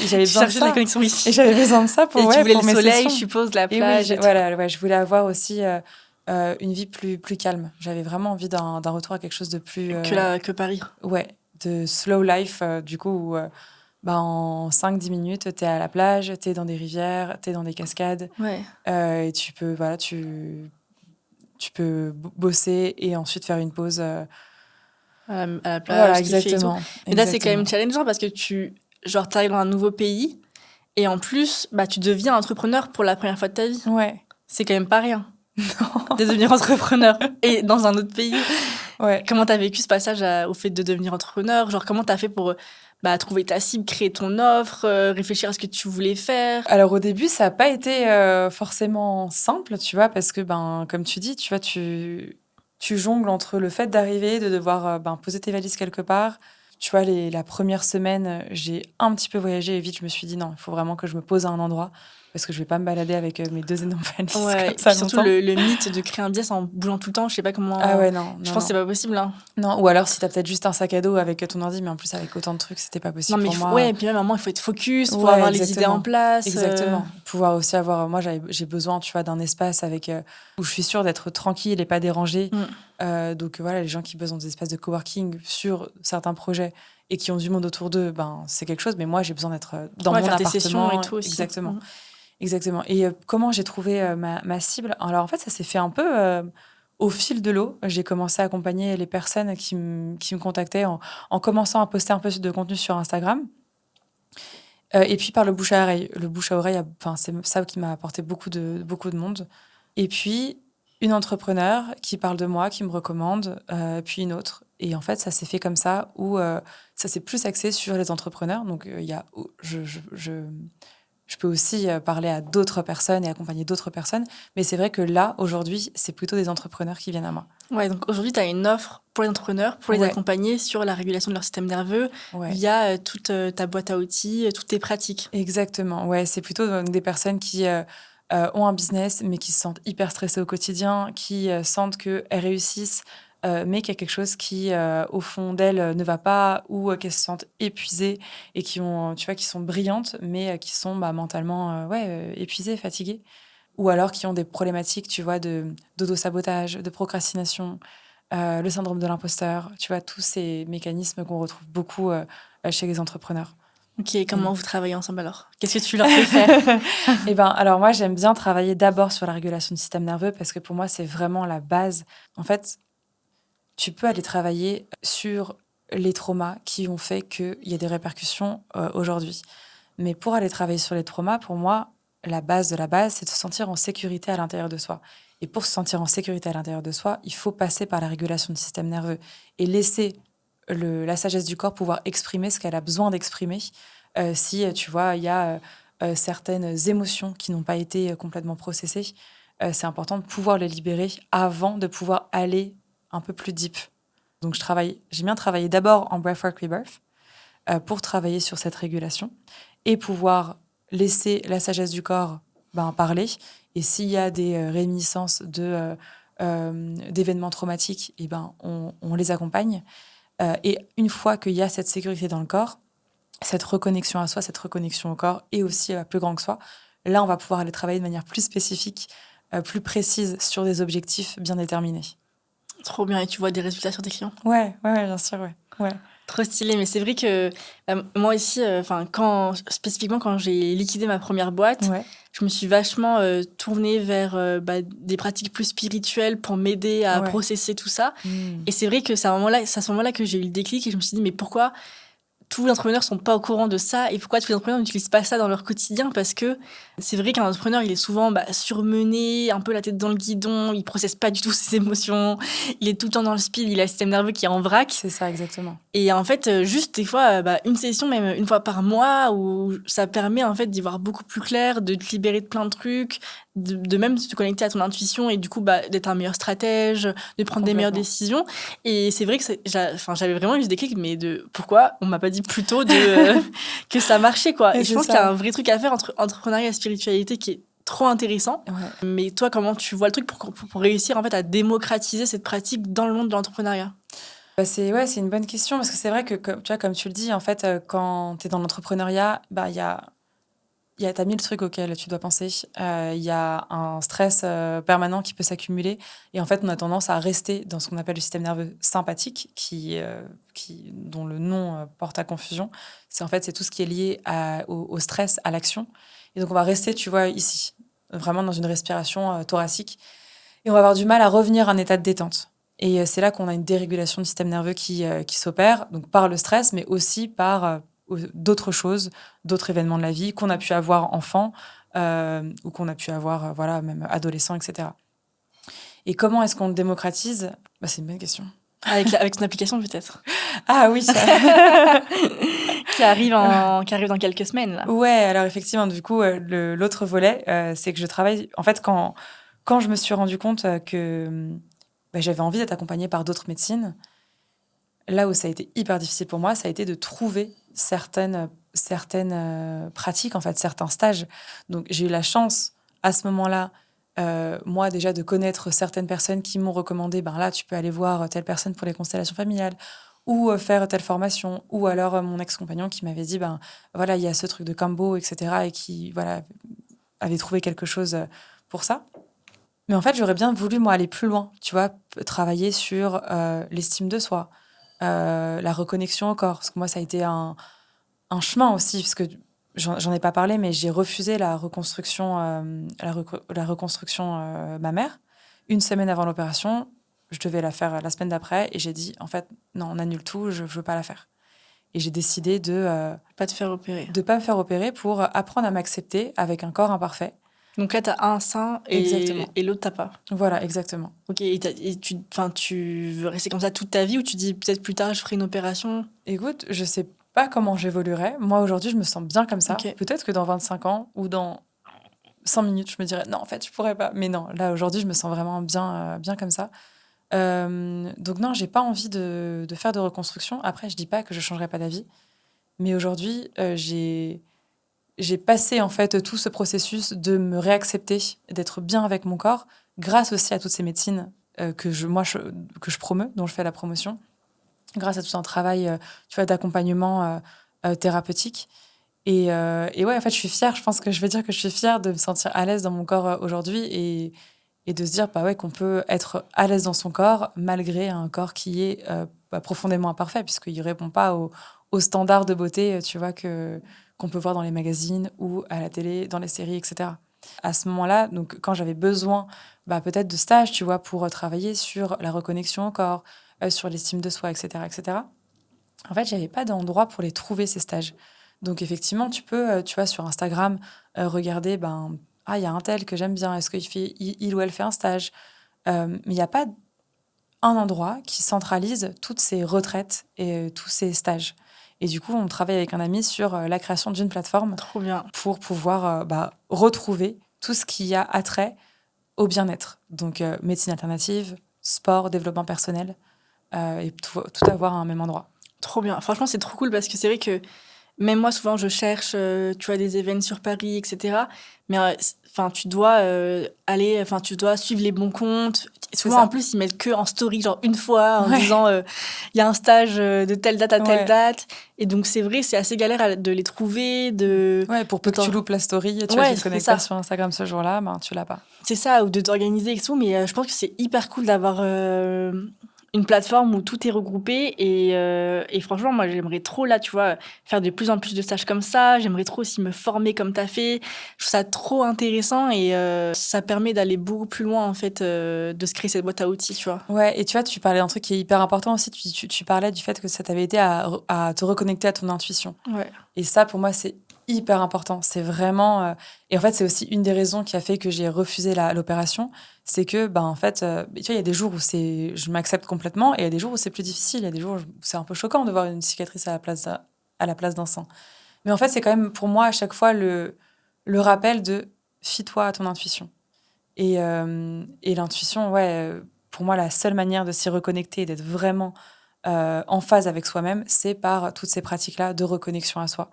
Et j'avais besoin de ça. La connexion Wi-Fi. Et j'avais besoin de ça pour, tu voulais pour le mes soleil, sessions. je suppose, la Et plage. oui, voilà, je voulais avoir aussi une vie plus calme. J'avais vraiment envie d'un retour à quelque chose de plus... que Paris. Ouais, de slow life, du coup, où en 5-10 minutes, t'es à la plage, t'es dans des rivières, t'es dans des cascades. Ouais. Et tu peux, tu peux bosser et ensuite faire une pause... à la plage, voilà, exactement. Et là, c'est quand même challengeant parce que tu arrives dans un nouveau pays et en plus, tu deviens entrepreneur pour la première fois de ta vie. Ouais. C'est quand même pas rien. Non. De devenir entrepreneur et dans un autre pays. Ouais. Comment t'as vécu ce passage au fait de devenir entrepreneur? Comment t'as fait pour trouver ta cible, créer ton offre, réfléchir à ce que tu voulais faire? Alors au début, ça n'a pas été forcément simple, tu vois, parce que comme tu dis, tu vois, tu jongles entre le fait d'arriver, de devoir poser tes valises quelque part. Tu vois, la première semaine, j'ai un petit peu voyagé et vite, je me suis dit non, il faut vraiment que je me pose à un endroit parce que je vais pas me balader avec mes 2 énormes valises comme ça surtout longtemps. le mythe de créer un business en bougeant tout le temps, je sais pas comment... Ah ouais, non. Je pense que c'est pas possible. Hein. Non, ou alors si t'as peut-être juste un sac à dos avec ton ordi, mais en plus avec autant de trucs, c'était pas possible pour moi. Ouais, et puis même à un moment, il faut être focus pour avoir les idées en place. Exactement. Pouvoir aussi avoir... Moi, j'ai besoin, tu vois, d'un espace où je suis sûre d'être tranquille et pas dérangée. Donc voilà, les gens qui besoin des espaces de coworking sur certains projets et qui ont du monde autour d'eux, c'est quelque chose. Mais moi, j'ai besoin d'être dans mon appartement. Des sessions et tout aussi. Exactement. Exactement. Et comment j'ai trouvé ma cible? Alors en fait, ça s'est fait un peu au fil de l'eau. J'ai commencé à accompagner les personnes qui me contactaient en commençant à poster un peu de contenu sur Instagram. Et puis par le bouche à oreille. Le bouche à oreille, c'est ça qui m'a apporté beaucoup de monde. Et puis une entrepreneur qui parle de moi, qui me recommande, puis une autre. Et en fait, ça s'est fait comme ça, où ça s'est plus axé sur les entrepreneurs. Donc, je peux aussi parler à d'autres personnes et accompagner d'autres personnes. Mais c'est vrai que là, aujourd'hui, c'est plutôt des entrepreneurs qui viennent à moi. Ouais, donc aujourd'hui, tu as une offre pour les entrepreneurs, pour les accompagner sur la régulation de leur système nerveux via toute ta boîte à outils, toutes tes pratiques. Exactement. Ouais, c'est plutôt donc, des personnes qui ont un business, mais qui se sentent hyper stressées au quotidien, qui sentent qu'elles réussissent, mais qu'il y a quelque chose qui, au fond d'elles, ne va pas, ou qu'elles se sentent épuisées et qui sont brillantes, mais qui sont mentalement épuisées, fatiguées. Ou alors qui ont des problématiques, tu vois, d'auto-sabotage, de procrastination, le syndrome de l'imposteur, tu vois, tous ces mécanismes qu'on retrouve beaucoup chez les entrepreneurs. Ok, comment vous travaillez ensemble alors? Qu'est-ce que tu leur fais faire? Alors moi, j'aime bien travailler d'abord sur la régulation du système nerveux parce que pour moi, c'est vraiment la base. En fait, tu peux aller travailler sur les traumas qui ont fait qu'il y a des répercussions aujourd'hui. Mais pour aller travailler sur les traumas, pour moi, la base de la base, c'est de se sentir en sécurité à l'intérieur de soi. Et pour se sentir en sécurité à l'intérieur de soi, il faut passer par la régulation du système nerveux et laisser la sagesse du corps pouvoir exprimer ce qu'elle a besoin d'exprimer Si, tu vois, il y a certaines émotions qui n'ont pas été complètement processées, c'est important de pouvoir les libérer avant de pouvoir aller un peu plus deep. Donc, j'aime bien travailler d'abord en Breathwork Rebirth pour travailler sur cette régulation et pouvoir laisser la sagesse du corps parler. Et s'il y a des réminiscences d'événements traumatiques, on les accompagne. Et une fois qu'il y a cette sécurité dans le corps, cette reconnexion à soi, cette reconnexion au corps et aussi à plus grand que soi, là, on va pouvoir aller travailler de manière plus spécifique, plus précise sur des objectifs bien déterminés. Trop bien. Et tu vois des résultats sur tes clients? Ouais, bien sûr, ouais. Trop stylé, mais c'est vrai que moi ici, spécifiquement quand j'ai liquidé ma première boîte, je me suis vachement tournée vers des pratiques plus spirituelles pour m'aider à processer tout ça. Et c'est vrai que c'est à ce moment-là que j'ai eu le déclic et je me suis dit, mais pourquoi tous les entrepreneurs sont pas au courant de ça et pourquoi tous les entrepreneurs n'utilisent pas ça dans leur quotidien? Parce que c'est vrai qu'un entrepreneur, il est souvent surmené, un peu la tête dans le guidon, il processe pas du tout ses émotions, il est tout le temps dans le speed, il a le système nerveux qui est en vrac. C'est ça, exactement. Et en fait, juste des fois, une session, même une fois par mois, où ça permet en fait d'y voir beaucoup plus clair, de te libérer de plein de trucs, de même te connecter à ton intuition et du coup d'être un meilleur stratège, de prendre des meilleures décisions. Et c'est vrai que j'avais vraiment eu ce déclic, mais de pourquoi on m'a pas dit plus tôt que ça marchait, quoi. Et je pense qu'il y a un vrai truc à faire entre entrepreneuriat et spiritualité qui est trop intéressant. Ouais. Mais toi, comment tu vois le truc pour réussir en fait à démocratiser cette pratique dans le monde de l'entrepreneuriat? C'est une bonne question parce que c'est vrai que, comme tu le dis, en fait, quand tu es dans l'entrepreneuriat, t'as 1000 trucs auxquels tu dois penser. Il y a un stress permanent qui peut s'accumuler. Et en fait, on a tendance à rester dans ce qu'on appelle le système nerveux sympathique, dont le nom porte à confusion. C'est tout ce qui est lié au stress, à l'action. Et donc, on va rester, tu vois, ici, vraiment dans une respiration thoracique. Et on va avoir du mal à revenir à un état de détente. Et c'est là qu'on a une dérégulation du système nerveux qui s'opère, donc par le stress, mais aussi par d'autres choses, d'autres événements de la vie qu'on a pu avoir enfant ou qu'on a pu avoir même adolescent, etc. Et comment est-ce qu'on le démocratise ? C'est une bonne question. Avec une application peut-être. Ah oui, ça. qui arrive dans quelques semaines là. Ouais, alors effectivement, du coup, l'autre volet, c'est que je travaille. En fait, quand je me suis rendu compte que j'avais envie d'être accompagnée par d'autres médecines, là où ça a été hyper difficile pour moi, ça a été de trouver certaines pratiques, en fait, certains stages. Donc, j'ai eu la chance, à ce moment-là, moi, déjà, de connaître certaines personnes qui m'ont recommandé, là, tu peux aller voir telle personne pour les constellations familiales, ou faire telle formation, ou alors mon ex-compagnon qui m'avait dit, il y a ce truc de Kambo, etc., et qui, avait trouvé quelque chose pour ça. Mais en fait, j'aurais bien voulu, moi, aller plus loin, tu vois, travailler sur l'estime de soi, la reconnexion au corps. Parce que moi, ça a été un chemin aussi, parce que j'en ai pas parlé, mais j'ai refusé la reconstruction, la reconstruction mammaire. Une semaine avant l'opération, je devais la faire la semaine d'après, et j'ai dit, en fait, non, on annule tout, je veux pas la faire. Et j'ai décidé de pas te faire opérer. De pas me faire opérer pour apprendre à m'accepter avec un corps imparfait. Donc là, tu as un sein et l'autre, t'as pas. Voilà, exactement. Ok, et tu veux rester comme ça toute ta vie ou tu dis peut-être plus tard, je ferai une opération? Écoute, je sais pas comment j'évoluerai. Moi, aujourd'hui, je me sens bien comme ça. Okay. Peut-être que dans 25 ans ou dans 5 minutes, je me dirais non, en fait, je pourrais pas. Mais non, là, aujourd'hui, je me sens vraiment bien comme ça. Donc non, j'ai pas envie de faire de reconstruction. Après, je dis pas que je changerai pas d'avis. Mais aujourd'hui, j'ai passé en fait tout ce processus de me réaccepter, d'être bien avec mon corps, grâce aussi à toutes ces médecines que je promeus, dont je fais la promotion, grâce à tout un travail d'accompagnement thérapeutique. Et ouais, en fait, je suis fière. Je pense que je vais dire que je suis fière de me sentir à l'aise dans mon corps aujourd'hui et de se dire qu'on peut être à l'aise dans son corps malgré un corps qui est profondément imparfait, puisqu'il ne répond pas aux standards de beauté, tu vois, qu'on peut voir dans les magazines ou à la télé, dans les séries, etc. À ce moment-là, donc, quand j'avais besoin peut-être de stages, tu vois, pour travailler sur la reconnexion au corps, sur l'estime de soi, etc., en fait, j'avais pas d'endroit pour les trouver, ces stages. Donc, effectivement, tu peux, tu vois, sur Instagram, regarder, il y a un tel que j'aime bien, est-ce qu'il ou elle fait un stage ? Mais il n'y a pas un endroit qui centralise toutes ces retraites et tous ces stages. Et du coup, on travaille avec un ami sur la création d'une plateforme Trop bien. pour pouvoir retrouver tout ce qui a attrait au bien-être. Donc, médecine alternative, sport, développement personnel, et tout avoir à un même endroit. Trop bien. Franchement, c'est trop cool parce que c'est vrai que même moi, souvent, je cherche, tu vois, des événements sur Paris, etc. Mais enfin, tu dois aller, enfin, tu dois suivre les bons comptes. Souvent, ça. en plus, ils mettent que en story, genre une fois, en Ouais. disant il y a un stage de telle date à telle Ouais. date. Et donc, c'est vrai, c'est assez galère de les trouver. Ouais, pour peu que tu loupes la story, tu vois, Ouais, tu te c'est connectes ça. pas sur Instagram ce jour-là, ben tu l'as pas. C'est ça, ou de t'organiser et tout. Mais je pense que c'est hyper cool d'avoir une plateforme où tout est regroupé. Et franchement, moi, j'aimerais trop, là, tu vois, faire de plus en plus de stages comme ça. J'aimerais trop aussi me former comme tu as fait. Je trouve ça trop intéressant et ça permet d'aller beaucoup plus loin, en fait, de se créer cette boîte à outils, tu vois. Ouais, et tu vois, tu parlais d'un truc qui est hyper important aussi. Tu parlais du fait que ça t'avait aidé à te reconnecter à ton intuition. Ouais. Et ça, pour moi, c'est hyper important. C'est vraiment. Et en fait, c'est aussi une des raisons qui a fait que j'ai refusé l'opération. C'est que, ben, en fait, tu vois, il y a des jours où je m'accepte complètement et il y a des jours où c'est plus difficile. Il y a des jours où c'est un peu choquant de voir une cicatrice à la place d'un sein. Mais en fait, c'est quand même pour moi à chaque fois le rappel de fie-toi à ton intuition. Et l'intuition, ouais, pour moi, la seule manière de s'y reconnecter et d'être vraiment en phase avec soi-même, c'est par toutes ces pratiques-là de reconnexion à soi.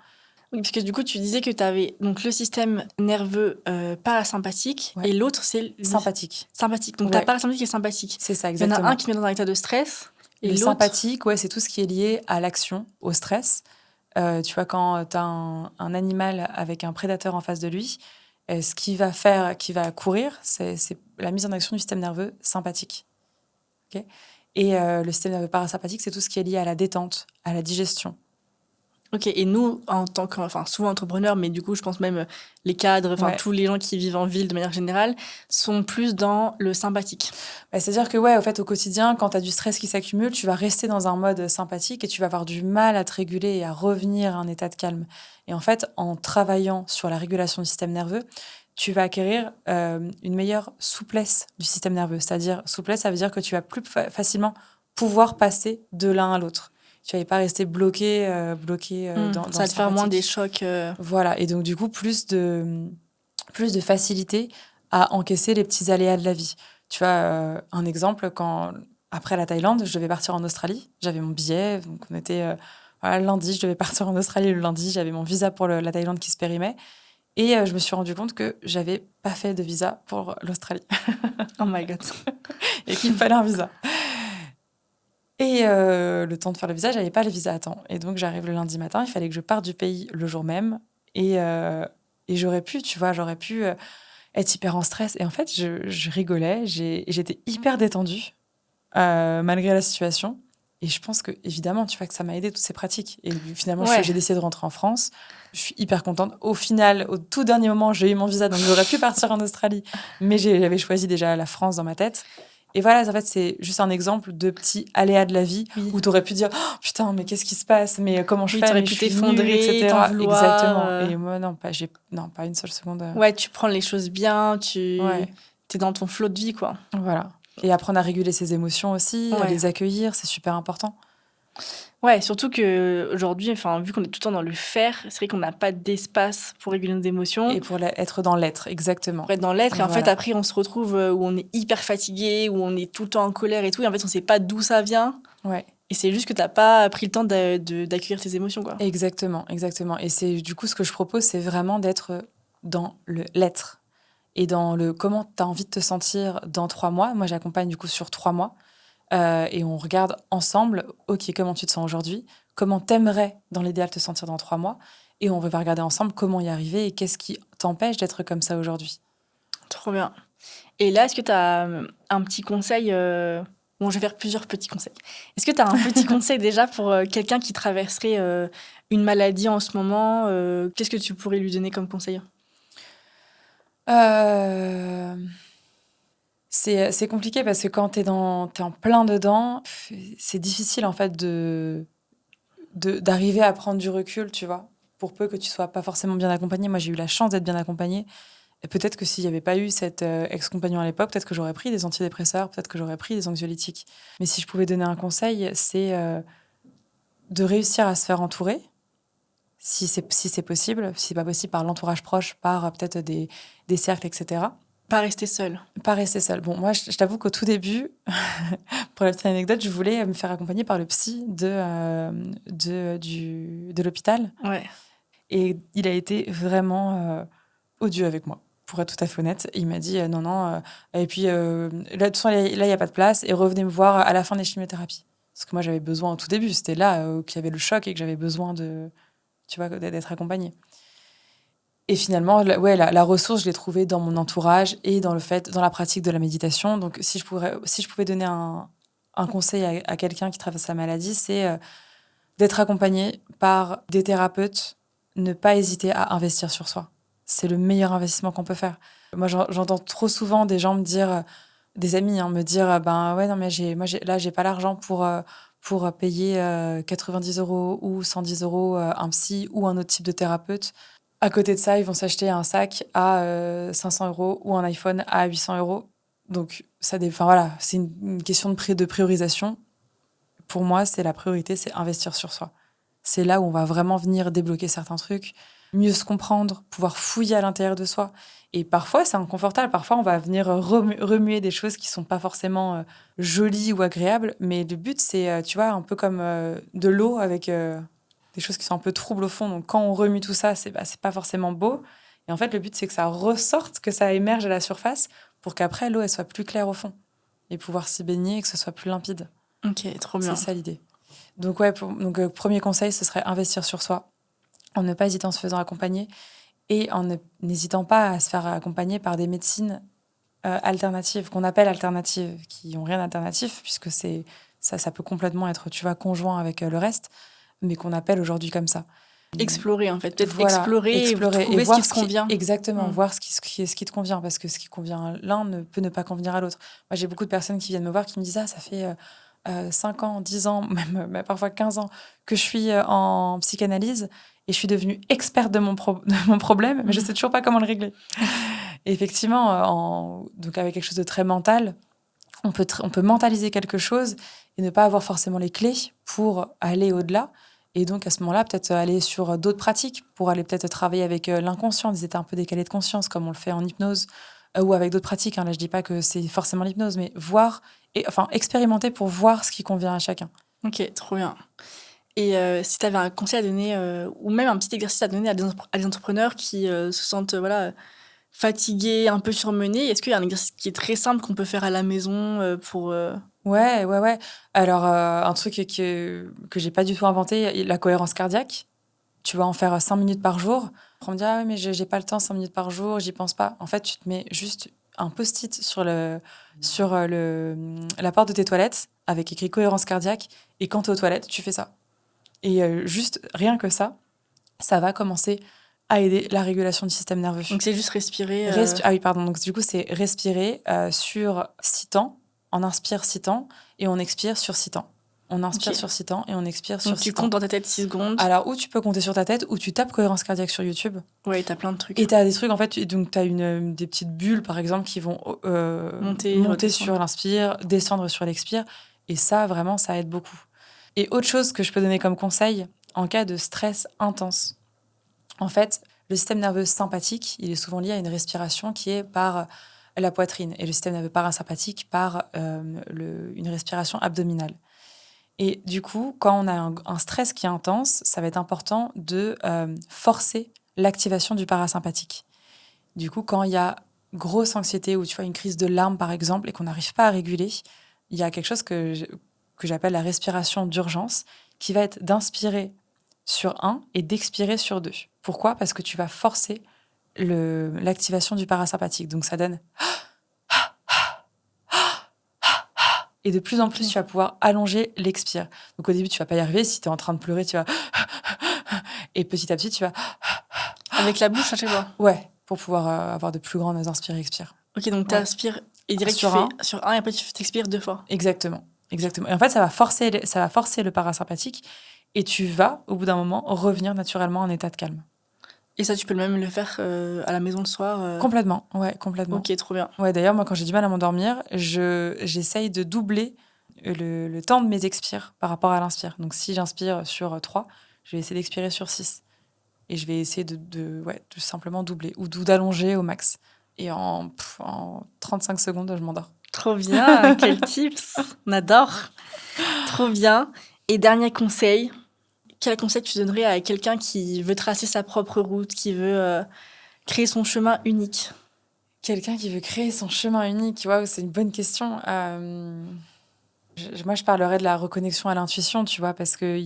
Oui, parce que du coup, tu disais que tu avais donc le système nerveux parasympathique Ouais. et l'autre, c'est Sympathique. sympathique. Donc, Ouais. tu as parasympathique et sympathique. C'est ça, Il y en a exactement. un qui met dans un état de stress et Le l'autre. sympathique, ouais, c'est tout ce qui est lié à l'action, au stress. Tu vois, quand tu as un animal avec un prédateur en face de lui, ce qu'il va faire, qui va courir, c'est la mise en action du système nerveux sympathique. Okay. Et le système nerveux parasympathique, c'est tout ce qui est lié à la détente, à la digestion. Ok, et nous, en tant que, enfin, souvent entrepreneurs, mais du coup, je pense même les cadres, enfin, Ouais. tous les gens qui vivent en ville de manière générale, sont plus dans le sympathique. Bah, c'est-à-dire que, ouais, au fait, au quotidien, quand tu as du stress qui s'accumule, tu vas rester dans un mode sympathique et tu vas avoir du mal à te réguler et à revenir à un état de calme. Et en fait, en travaillant sur la régulation du système nerveux, tu vas acquérir une meilleure souplesse du système nerveux. C'est-à-dire, souplesse, ça veut dire que tu vas plus facilement pouvoir passer de l'un à l'autre. Tu vas pas rester bloqué dans Ça va le te faire moins des sympathique. chocs. Voilà, et donc du coup, plus de facilité à encaisser les petits aléas de la vie. Tu vois, un exemple, après la Thaïlande, je devais partir en Australie. J'avais mon billet, donc on était voilà, lundi, je devais partir en Australie le lundi. J'avais mon visa pour la Thaïlande qui se périmait. Et je me suis rendu compte que j'avais pas fait de visa pour l'Australie Oh my god. et qu'il me fallait un visa. Et le temps de faire le visa, j'avais pas le visa à temps. Et donc j'arrive le lundi matin, il fallait que je parte du pays le jour même. Et j'aurais pu, tu vois, j'aurais pu être hyper en stress. Et en fait, je rigolais, j'étais hyper détendue malgré la situation. Et je pense que, évidemment, tu vois, que ça m'a aidé toutes ces pratiques. Et finalement, Ouais. j'ai décidé de rentrer en France. Je suis hyper contente. Au final, au tout dernier moment, j'ai eu mon visa, donc j'aurais pu partir en Australie. Mais j'avais choisi déjà la France dans ma tête. Et voilà, en fait, c'est juste un exemple de petits aléas de la vie Oui. où tu aurais pu dire oh, putain, mais qu'est-ce qui se passe? Mais comment je Oui, fais? t'aurais Mais pu je suis nulle, t'effondrer, etc. t'en vouloir. Exactement. Et moi, non, pas une seule seconde. Ouais, tu prends les choses bien, Ouais. t'es dans ton flot de vie, quoi. Voilà. Et apprendre à réguler ses émotions aussi, à Ouais. les accueillir, c'est super important. Ouais, surtout que aujourd'hui, enfin, vu qu'on est tout le temps dans le faire, c'est vrai qu'on n'a pas d'espace pour réguler nos émotions. Et pour être dans l'être, exactement. Pour être dans l'être. Et en Voilà. fait, après, on se retrouve où on est hyper fatigué, où on est tout le temps en colère et tout. Et en fait, on sait pas d'où ça vient. Ouais. Et c'est juste que t'as pas pris le temps d'accueillir tes émotions, quoi. Exactement, exactement. Et c'est du coup ce que je propose, c'est vraiment d'être dans l'être et dans le comment tu as envie de te sentir dans 3 mois. Moi, j'accompagne du coup sur 3 mois et on regarde ensemble, ok, comment tu te sens aujourd'hui, comment t'aimerais dans l'idéal te sentir dans 3 mois, et on va regarder ensemble comment y arriver et qu'est-ce qui t'empêche d'être comme ça aujourd'hui. Trop bien. Et là, est-ce que t'as un petit conseil Bon, je vais faire plusieurs petits conseils. Est-ce que tu as un petit conseil déjà pour quelqu'un qui traverserait une maladie en ce moment Qu'est-ce que tu pourrais lui donner comme conseil? C'est compliqué parce que quand t'es en plein dedans, c'est difficile en fait d'arriver à prendre du recul, tu vois, pour peu que tu sois pas forcément bien accompagné. Moi, j'ai eu la chance d'être bien accompagnée Et peut-être que s'il n'y avait pas eu cet ex-compagnon à l'époque, peut-être que j'aurais pris des antidépresseurs, peut-être que j'aurais pris des anxiolytiques. Mais si je pouvais donner un conseil, c'est de réussir à se faire entourer, si c'est possible, si c'est pas possible, par l'entourage proche, par peut-être des cercles, etc. Pas rester seule. Pas rester seule. Bon, moi, je t'avoue qu'au tout début, pour la petite anecdote, je voulais me faire accompagner par le psy de l'hôpital. Ouais. Et il a été vraiment odieux avec moi, pour être tout à fait honnête. Il m'a dit non. Et puis, là, de toute façon, là, il n'y a pas de place. Et revenez me voir à la fin des chimiothérapies. Parce que moi, j'avais besoin au tout début. C'était là qu'il y avait le choc et que j'avais besoin d'être accompagnée. Et finalement, la ressource, je l'ai trouvée dans mon entourage et dans la pratique de la méditation. Donc, si je pouvais donner un conseil à quelqu'un qui traverse la maladie, c'est d'être accompagné par des thérapeutes, ne pas hésiter à investir sur soi. C'est le meilleur investissement qu'on peut faire. Moi, j'entends trop souvent des gens me dire, des amis, me dire, ben ouais, non, mais j'ai pas l'argent pour payer 90 € ou 110 € un psy ou un autre type de thérapeute. À côté de ça, ils vont s'acheter un sac à 500 € ou un iPhone à 800 €. Donc, voilà, c'est une question de priorisation. Pour moi, c'est la priorité, c'est investir sur soi. C'est là où on va vraiment venir débloquer certains trucs, mieux se comprendre, pouvoir fouiller à l'intérieur de soi. Et parfois, c'est inconfortable. Parfois, on va venir remuer des choses qui sont pas forcément jolies ou agréables. Mais le but, c'est, tu vois, un peu comme de l'eau avec des choses qui sont un peu troubles au fond. Donc, quand on remue tout ça, c'est pas forcément beau. Et en fait, le but, c'est que ça ressorte, que ça émerge à la surface pour qu'après, l'eau, elle soit plus claire au fond. Et pouvoir s'y baigner et que ce soit plus limpide. Ok, trop bien. C'est ça l'idée. Donc, premier conseil, ce serait investir sur soi, en ne pas hésiter en se faisant accompagner et n'hésitant pas à se faire accompagner par des médecines alternatives, qu'on appelle alternatives, qui n'ont rien d'alternatif, puisque ça peut complètement être, tu vois, conjoint avec le reste, mais qu'on appelle aujourd'hui comme ça. Explorer, en fait. Peut-être Voilà, explorer et trouver ce qui te convient. Exactement, voir ce qui te convient, parce que ce qui convient à l'un ne peut ne pas convenir à l'autre. Moi, j'ai beaucoup de personnes qui viennent me voir qui me disent « Ah, ça fait 5 ans, 10 ans, même parfois 15 ans que je suis en psychanalyse et je suis devenue experte de mon problème, mais je ne sais toujours pas comment le régler. » Et effectivement, donc avec quelque chose de très mental, on peut mentaliser quelque chose et ne pas avoir forcément les clés pour aller au-delà. Et donc, à ce moment-là, peut-être aller sur d'autres pratiques pour aller peut-être travailler avec l'inconscient, des états un peu décalés de conscience, comme on le fait en hypnose ou avec d'autres pratiques. Là, je ne dis pas que c'est forcément l'hypnose, mais expérimenter pour voir ce qui convient à chacun. Ok, trop bien. Et si tu avais un conseil à donner, ou même un petit exercice à donner à des entrepreneurs qui se sentent fatigués, un peu surmenés, est-ce qu'il y a un exercice qui est très simple qu'on peut faire à la maison pour... Ouais. Alors, un truc que j'ai pas du tout inventé, la cohérence cardiaque. Tu vas en faire 5 minutes par jour. On me dit, ah ouais, mais j'ai pas le temps, 5 minutes par jour, j'y pense pas. En fait, tu te mets juste un post-it sur la porte de tes toilettes avec écrit cohérence cardiaque. Et quand tu es aux toilettes, tu fais ça. Et juste rien que ça va commencer à aider la régulation du système nerveux. Donc, c'est juste respirer. Ah oui, pardon. Donc, du coup, c'est respirer sur 6 temps. On inspire 6 temps et on expire sur 6 temps. On inspire sur 6 temps et on expire sur 6 temps. Donc, tu comptes dans ta tête 6 secondes. Alors, ou tu peux compter sur ta tête, ou tu tapes cohérence cardiaque sur YouTube. Ouais, t'as plein de trucs. Et t'as des trucs, en fait, donc t'as des petites bulles, par exemple, qui vont monter sur l'inspire, descendre sur l'expire. Et ça, vraiment, ça aide beaucoup. Et autre chose que je peux donner comme conseil, en cas de stress intense. En fait, le système nerveux sympathique, il est souvent lié à une respiration qui est par la poitrine. Et le système nerveux parasympathique par une respiration abdominale. Et du coup, quand on a un stress qui est intense, ça va être important de forcer l'activation du parasympathique. Du coup, quand il y a grosse anxiété ou tu vois une crise de larmes, par exemple, et qu'on n'arrive pas à réguler, il y a quelque chose que j'appelle la respiration d'urgence, qui va être d'inspirer sur 1 et d'expirer sur 2. Pourquoi ? Parce que tu vas forcer l'activation du parasympathique. Donc, ça donne... Et de plus en plus, tu vas pouvoir allonger l'expire. Donc au début, tu vas pas y arriver. Si tu es en train de pleurer, tu vas... Et petit à petit, tu vas... Avec la bouche à chaque fois. Ouais, pour pouvoir avoir de plus grandes inspires-expires. Ok, donc tu inspires et direct tu fais sur 1 et après tu t'expires 2 fois. Exactement. Et en fait, ça va forcer le parasympathique et tu vas, au bout d'un moment, revenir naturellement en état de calme. Et ça, tu peux même le faire à la maison le soir. Complètement, ouais, complètement. Ok, trop bien. Ouais, d'ailleurs, moi, quand j'ai du mal à m'endormir, j'essaye de doubler le temps de mes expires par rapport à l'inspire. Donc, si j'inspire sur 3, je vais essayer d'expirer sur 6. Et je vais essayer de simplement doubler ou d'allonger au max. Et en 35 secondes, je m'endors. Trop bien, quel tips. On adore. Trop bien. Et dernier conseil, quel conseil tu donnerais à quelqu'un qui veut tracer sa propre route, qui veut créer son chemin unique? Quelqu'un qui veut créer son chemin unique, waouh, c'est une bonne question. Moi, je parlerais de la reconnexion à l'intuition, tu vois, parce que,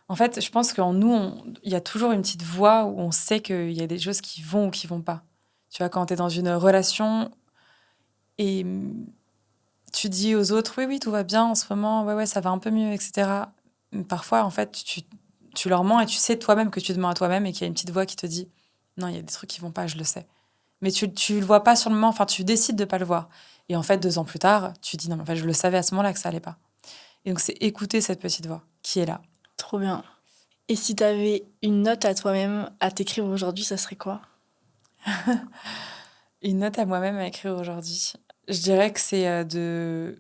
en fait, je pense qu'en nous, il y a toujours une petite voix où on sait qu'il y a des choses qui vont ou qui vont pas. Tu vois, quand tu es dans une relation et tu dis aux autres, oui, oui, tout va bien en ce moment, ouais, ouais, ça va un peu mieux, etc. Parfois, en fait, tu leur mens et tu sais toi-même que tu te mens à toi-même et qu'il y a une petite voix qui te dit, non, il y a des trucs qui vont pas, je le sais. Mais tu le vois pas sur le moment, enfin, tu décides de pas le voir. Et en fait, 2 ans plus tard, tu dis, non, mais en fait, je le savais à ce moment-là que ça allait pas. Et donc, c'est écouter cette petite voix qui est là. Trop bien. Et si tu avais une note à toi-même à t'écrire aujourd'hui, ça serait quoi? Une note à moi-même à écrire aujourd'hui. Je dirais que c'est de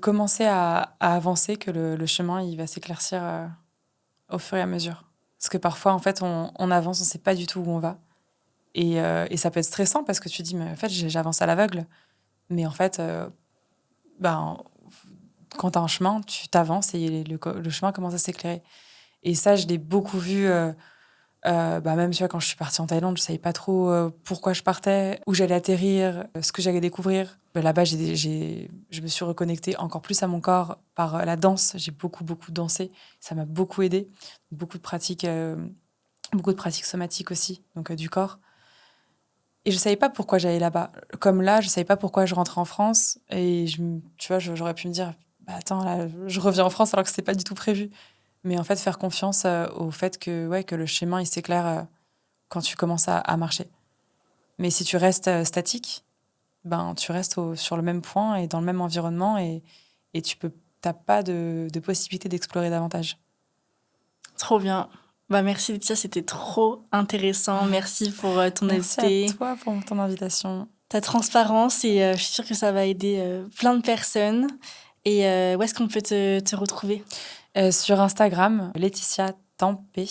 commencer à avancer, que le chemin, il va s'éclaircir au fur et à mesure. Parce que parfois, en fait, on avance, on sait pas du tout où on va. Et ça peut être stressant parce que tu dis, mais en fait, j'avance à l'aveugle. Mais en fait, ben, quand tu as un chemin, tu t'avances et le chemin commence à s'éclairer. Et ça, je l'ai beaucoup vu. Même tu vois, quand je suis partie en Thaïlande, je savais pas trop pourquoi je partais, où j'allais atterrir, ce que j'allais découvrir. Là-bas, je me suis reconnectée encore plus à mon corps par la danse. J'ai beaucoup, beaucoup dansé. Ça m'a beaucoup aidée. Beaucoup de pratiques somatiques aussi, donc du corps. Et je savais pas pourquoi j'allais là-bas. Comme là, je savais pas pourquoi je rentrais en France. Et tu vois, j'aurais pu me dire, bah attends, là, je reviens en France alors que c'était pas du tout prévu. Mais en fait, faire confiance au fait que le chemin, il s'éclaire quand tu commences à marcher. Mais si tu restes statique, ben, tu restes sur le même point et dans le même environnement et t'as pas de possibilité d'explorer davantage. Trop bien. Bah, merci Laetitia, c'était trop intéressant. Merci pour ton Merci à honnêteté, toi pour ton invitation. ta transparence et je suis sûre que ça va aider plein de personnes. Et où est-ce qu'on peut te retrouver? Sur Instagram, Laetitia Tempé,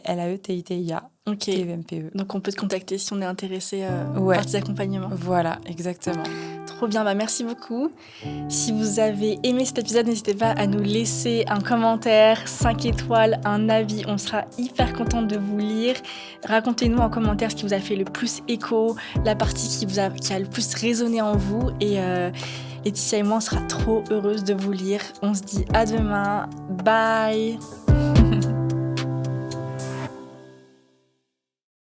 Laetitia Ok. TEMPE. Donc on peut te contacter si on est intéressé Ouais. par tes accompagnements. Voilà, exactement. Trop bien, bah merci beaucoup. Si vous avez aimé cet épisode, n'hésitez pas à nous laisser un commentaire, 5 étoiles, un avis. On sera hyper contente de vous lire. Racontez-nous en commentaire ce qui vous a fait le plus écho, la partie qui a le plus résonné en vous. Et Laetitia et moi, on sera trop heureuse de vous lire. On se dit à demain. Bye!